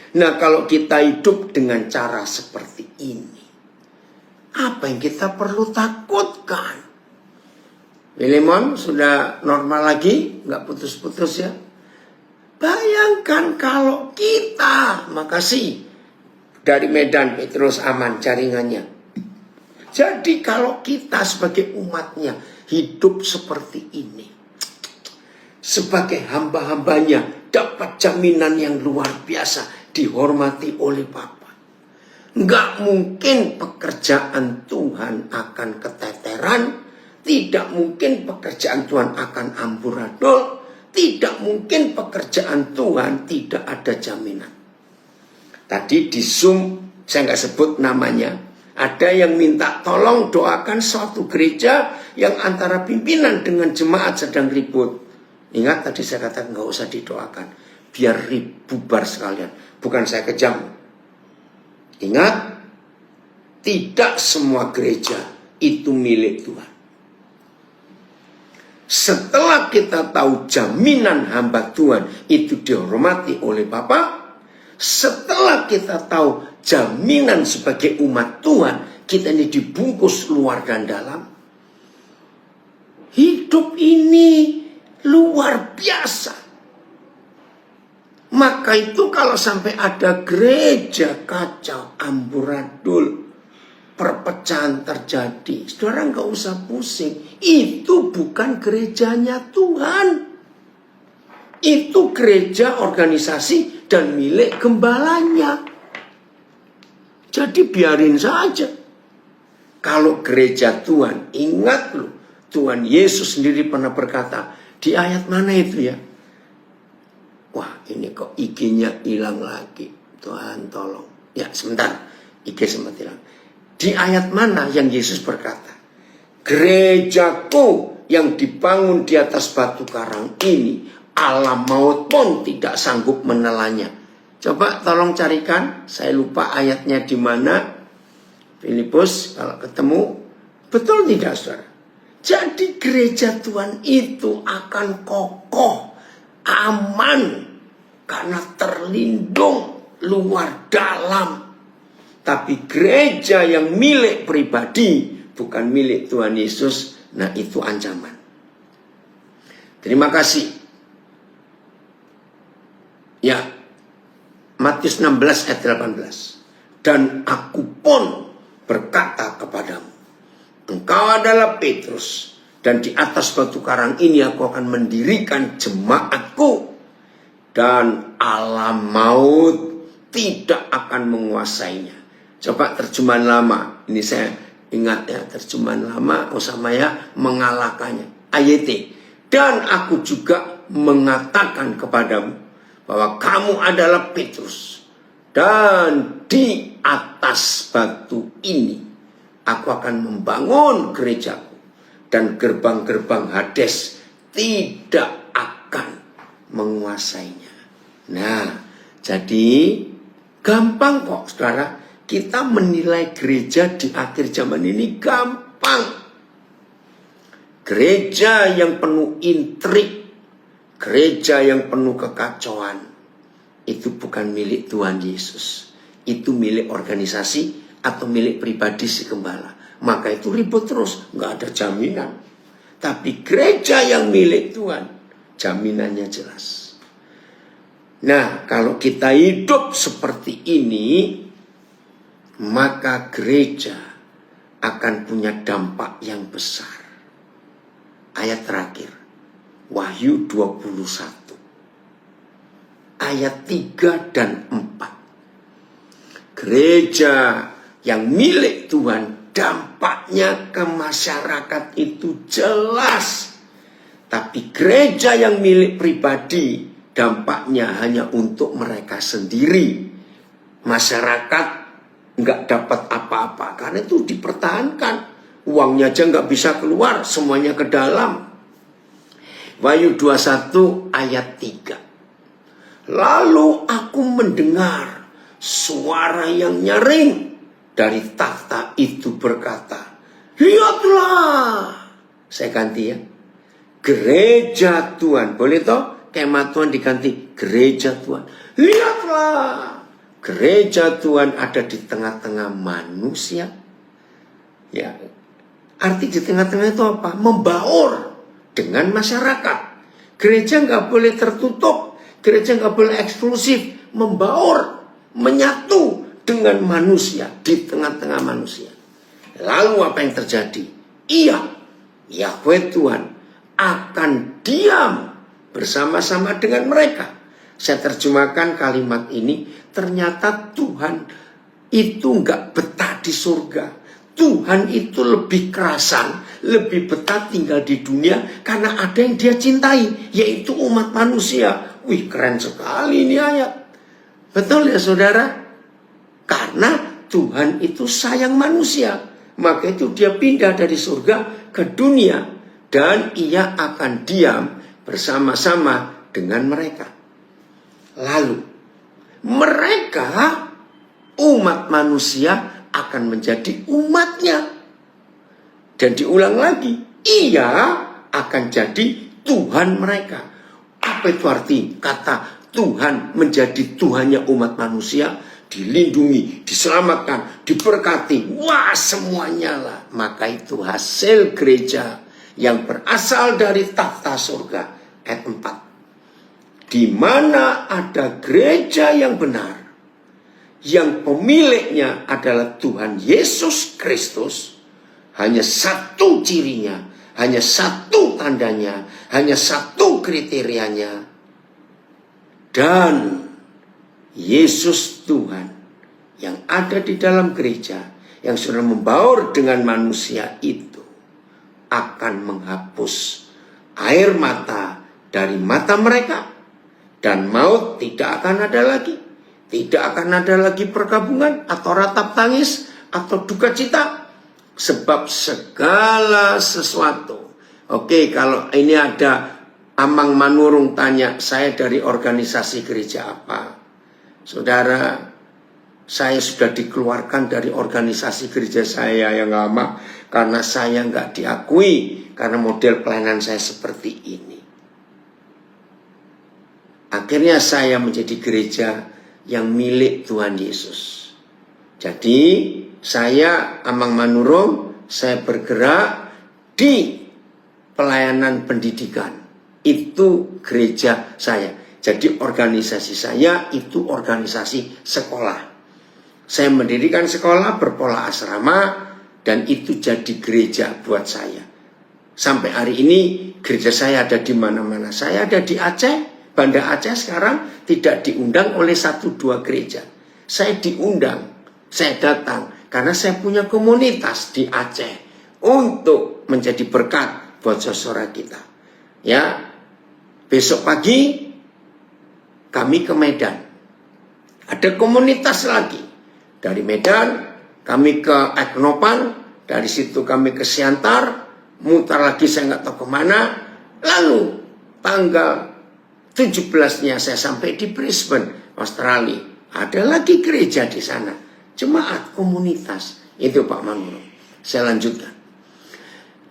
S1: Nah, kalau kita hidup dengan cara seperti ini, apa yang kita perlu takutkan? Willemon sudah normal lagi, nggak putus-putus ya. Bayangkan kalau kita, makasih dari Medan Petrus aman jaringannya. Jadi kalau kita sebagai umatnya hidup seperti ini, sebagai hamba-hambanya dapat jaminan yang luar biasa, dihormati oleh Bapa. Nggak mungkin pekerjaan Tuhan akan keteteran, tidak mungkin pekerjaan Tuhan akan amburadul, tidak mungkin pekerjaan Tuhan tidak ada jaminan. Tadi di Zoom, saya nggak sebut namanya, ada yang minta tolong doakan suatu gereja yang antara pimpinan dengan jemaat sedang ribut. Ingat tadi saya katakan nggak usah didoakan, biar bubar sekalian. Bukan saya kejam. Ingat, tidak semua gereja itu milik Tuhan. Setelah kita tahu jaminan hamba Tuhan itu dihormati oleh Bapa, setelah kita tahu jaminan sebagai umat Tuhan, kita ini dibungkus luar dan dalam. Hidup ini luar biasa. Maka itu kalau sampai ada gereja kacau, amburadul, perpecahan terjadi, saudara nggak usah pusing. Itu bukan gerejanya Tuhan. Itu gereja, organisasi, dan milik gembalanya. Jadi biarin saja. Kalau gereja Tuhan, ingat loh, Tuhan Yesus sendiri pernah berkata, di ayat mana itu ya? Wah, ini kok IG-nya hilang lagi. Tuhan tolong. Ya, sebentar. IG sempat hilang. Di ayat mana yang Yesus berkata, gerejaku yang dibangun di atas batu karang ini, alam maut pun tidak sanggup menelannya. Coba tolong carikan. Saya lupa ayatnya di mana. Filipus, kalau ketemu. Betul tidak, saudara? Jadi gereja Tuhan itu akan kokoh, aman, karena terlindung luar dalam. Tapi gereja yang milik pribadi, bukan milik Tuhan Yesus, nah itu ancaman. Terima kasih. Ya, Matius 16 ayat 18. Dan aku pun berkata kepadamu, engkau adalah Petrus, dan di atas batu karang ini aku akan mendirikan jemaatku, dan alam maut tidak akan menguasainya. Coba terjemahan lama, ini saya ingat ya, terjemahan lama Usamaya mengalahkannya. Ayat, dan aku juga mengatakan kepadamu bahwa kamu adalah Petrus, dan di atas batu ini aku akan membangun gerejaku, dan gerbang-gerbang Hades tidak akan menguasainya. Nah, jadi gampang kok saudara, kita menilai gereja di akhir zaman ini gampang. Gereja yang penuh intrik, gereja yang penuh kekacauan, itu bukan milik Tuhan Yesus. Itu milik organisasi atau milik pribadi si gembala. Maka itu ribut terus, nggak ada jaminan. Tapi gereja yang milik Tuhan, jaminannya jelas. Nah, kalau kita hidup seperti ini, maka gereja akan punya dampak yang besar. Ayat terakhir, Wahyu 21. Ayat 3 dan 4. Gereja yang milik Tuhan, dampaknya ke masyarakat itu jelas. Tapi gereja yang milik pribadi, dampaknya hanya untuk mereka sendiri. Masyarakat nggak dapat apa-apa, karena itu dipertahankan. Uangnya aja nggak bisa keluar, semuanya ke dalam. Wahyu 21 ayat 3. Lalu aku mendengar suara yang nyaring dari takhta itu berkata, lihatlah. Saya ganti ya. Gereja Tuhan. Boleh toh? Kemah Tuhan diganti gereja Tuhan. Lihatlah. Gereja Tuhan ada di tengah-tengah manusia. Ya. Arti di tengah-tengah itu apa? Membaur dengan masyarakat. Gereja nggak boleh tertutup. Gereja nggak boleh eksklusif. Membaur, menyatu dengan manusia, di tengah-tengah manusia. Lalu apa yang terjadi? Ia, Yahweh Tuhan, akan diam bersama-sama dengan mereka. Saya terjemahkan kalimat ini, ternyata Tuhan itu nggak betah di surga. Tuhan itu lebih kerasan, lebih betah tinggal di dunia karena ada yang dia cintai, yaitu umat manusia. Wih, keren sekali ini ayat. Betul ya saudara? Karena Tuhan itu sayang manusia, maka itu dia pindah dari surga ke dunia, dan ia akan diam bersama-sama dengan mereka. Lalu mereka, umat manusia, akan menjadi umatnya. Dan diulang lagi, ia akan jadi Tuhan mereka. Apa itu arti kata Tuhan menjadi Tuhannya umat manusia? Dilindungi, diselamatkan, diberkati. Wah, semuanya lah. Maka itu hasil gereja yang berasal dari takhta surga. Ayat 4. Di mana ada gereja yang benar, yang pemiliknya adalah Tuhan Yesus Kristus, hanya satu cirinya, hanya satu tandanya, hanya satu kriterianya. Dan Yesus Tuhan yang ada di dalam gereja, yang sudah membaur dengan manusia itu, akan menghapus air mata dari mata mereka, dan maut tidak akan ada lagi. Tidak akan ada lagi perkabungan atau ratap tangis atau duka cita. Sebab segala sesuatu. Oke, kalau ini ada Amang Manurung tanya, saya dari organisasi gereja apa? Saudara, saya sudah dikeluarkan dari organisasi gereja saya yang lama karena saya nggak diakui karena model pelayanan saya seperti ini. Akhirnya saya menjadi gereja yang milik Tuhan Yesus. Jadi saya Amang Manurung, saya bergerak di pelayanan pendidikan. Itu gereja saya. Jadi organisasi saya itu organisasi sekolah. Saya mendirikan sekolah berpola asrama dan itu jadi gereja buat saya. Sampai hari ini gereja saya ada di mana-mana. Saya ada di Aceh, Banda Aceh sekarang tidak diundang oleh 1-2 gereja. Saya diundang, saya datang karena saya punya komunitas di Aceh untuk menjadi berkat buat saudara kita. Ya, besok pagi kami ke Medan. Ada komunitas lagi. Dari Medan kami ke Eknopan, dari situ kami ke Siantar, mutar lagi saya nggak tahu kemana. Lalu tanggal 17-nya saya sampai di Brisbane, Australia. Ada lagi gereja di sana, jemaat komunitas. Itu Pak Manuro. Saya lanjutkan.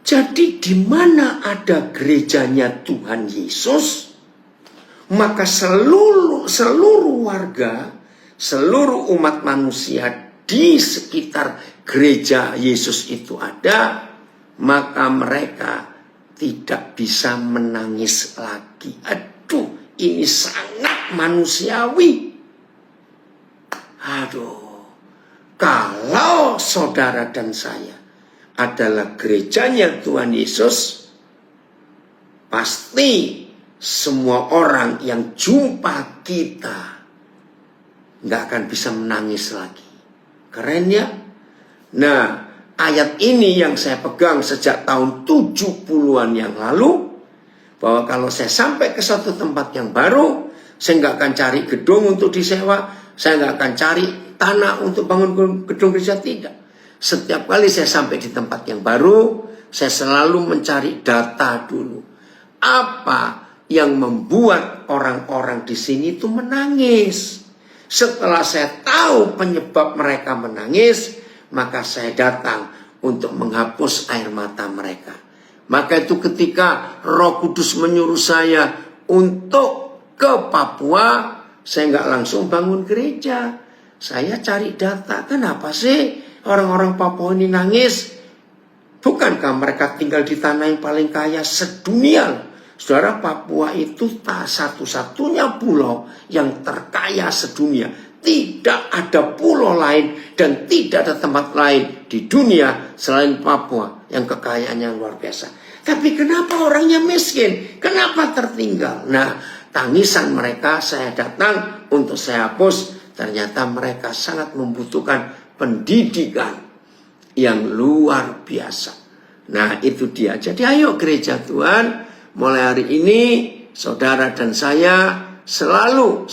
S1: Jadi di mana ada gerejanya Tuhan Yesus, maka seluruh warga, seluruh umat manusia di sekitar gereja Yesus itu ada, maka mereka tidak bisa menangis lagi. Aduh, ini sangat manusiawi. Aduh, kalau saudara dan saya adalah gerejanya Tuhan Yesus, pasti semua orang yang jumpa kita nggak akan bisa menangis lagi. Keren ya? Nah, ayat ini yang saya pegang sejak tahun 70-an yang lalu, bahwa kalau saya sampai ke suatu tempat yang baru, saya nggak akan cari gedung untuk disewa, saya nggak akan cari tanah untuk bangun gedung gereja, tidak. Setiap kali saya sampai di tempat yang baru, saya selalu mencari data dulu. Apa yang membuat orang-orang di sini itu menangis? Setelah saya tahu penyebab mereka menangis, maka saya datang untuk menghapus air mata mereka. Maka itu ketika Roh Kudus menyuruh saya untuk ke Papua, saya nggak langsung bangun gereja. Saya cari data, kenapa sih orang-orang Papua ini nangis? Bukankah mereka tinggal di tanah yang paling kaya sedunia? Saudara, Papua itu satu-satunya pulau yang terkaya sedunia. Tidak ada pulau lain dan tidak ada tempat lain di dunia selain Papua yang kekayaannya luar biasa. Tapi kenapa orangnya miskin? Kenapa tertinggal? Nah, tangisan mereka saya datang untuk saya hapus. Ternyata mereka sangat membutuhkan pendidikan yang luar biasa. Nah, itu dia. Jadi ayo gereja Tuhan, mulai hari ini saudara dan saya selalu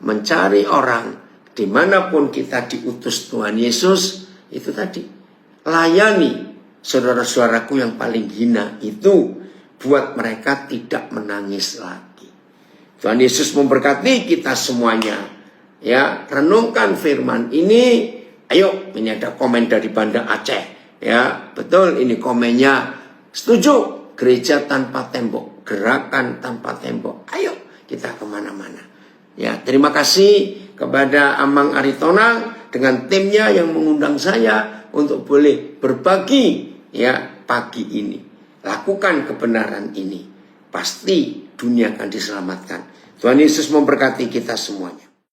S1: mencari orang dimanapun kita diutus Tuhan Yesus. Itu tadi, layani saudara-saudaraku yang paling hina itu, buat mereka tidak menangis lagi. Tuhan Yesus memberkati kita semuanya. Ya, renungkan firman ini. Ayo, ini ada komen dari Banda Aceh. Ya, betul, ini komennya. Setuju, gereja tanpa tembok, gerakan tanpa tembok. Ayo, kita kemana-mana. Ya, terima kasih kepada Amang Aritonang dengan timnya yang mengundang saya untuk boleh berbagi ya pagi ini. Lakukan kebenaran ini. Pasti dunia akan diselamatkan. Tuhan Yesus memberkati kita semuanya.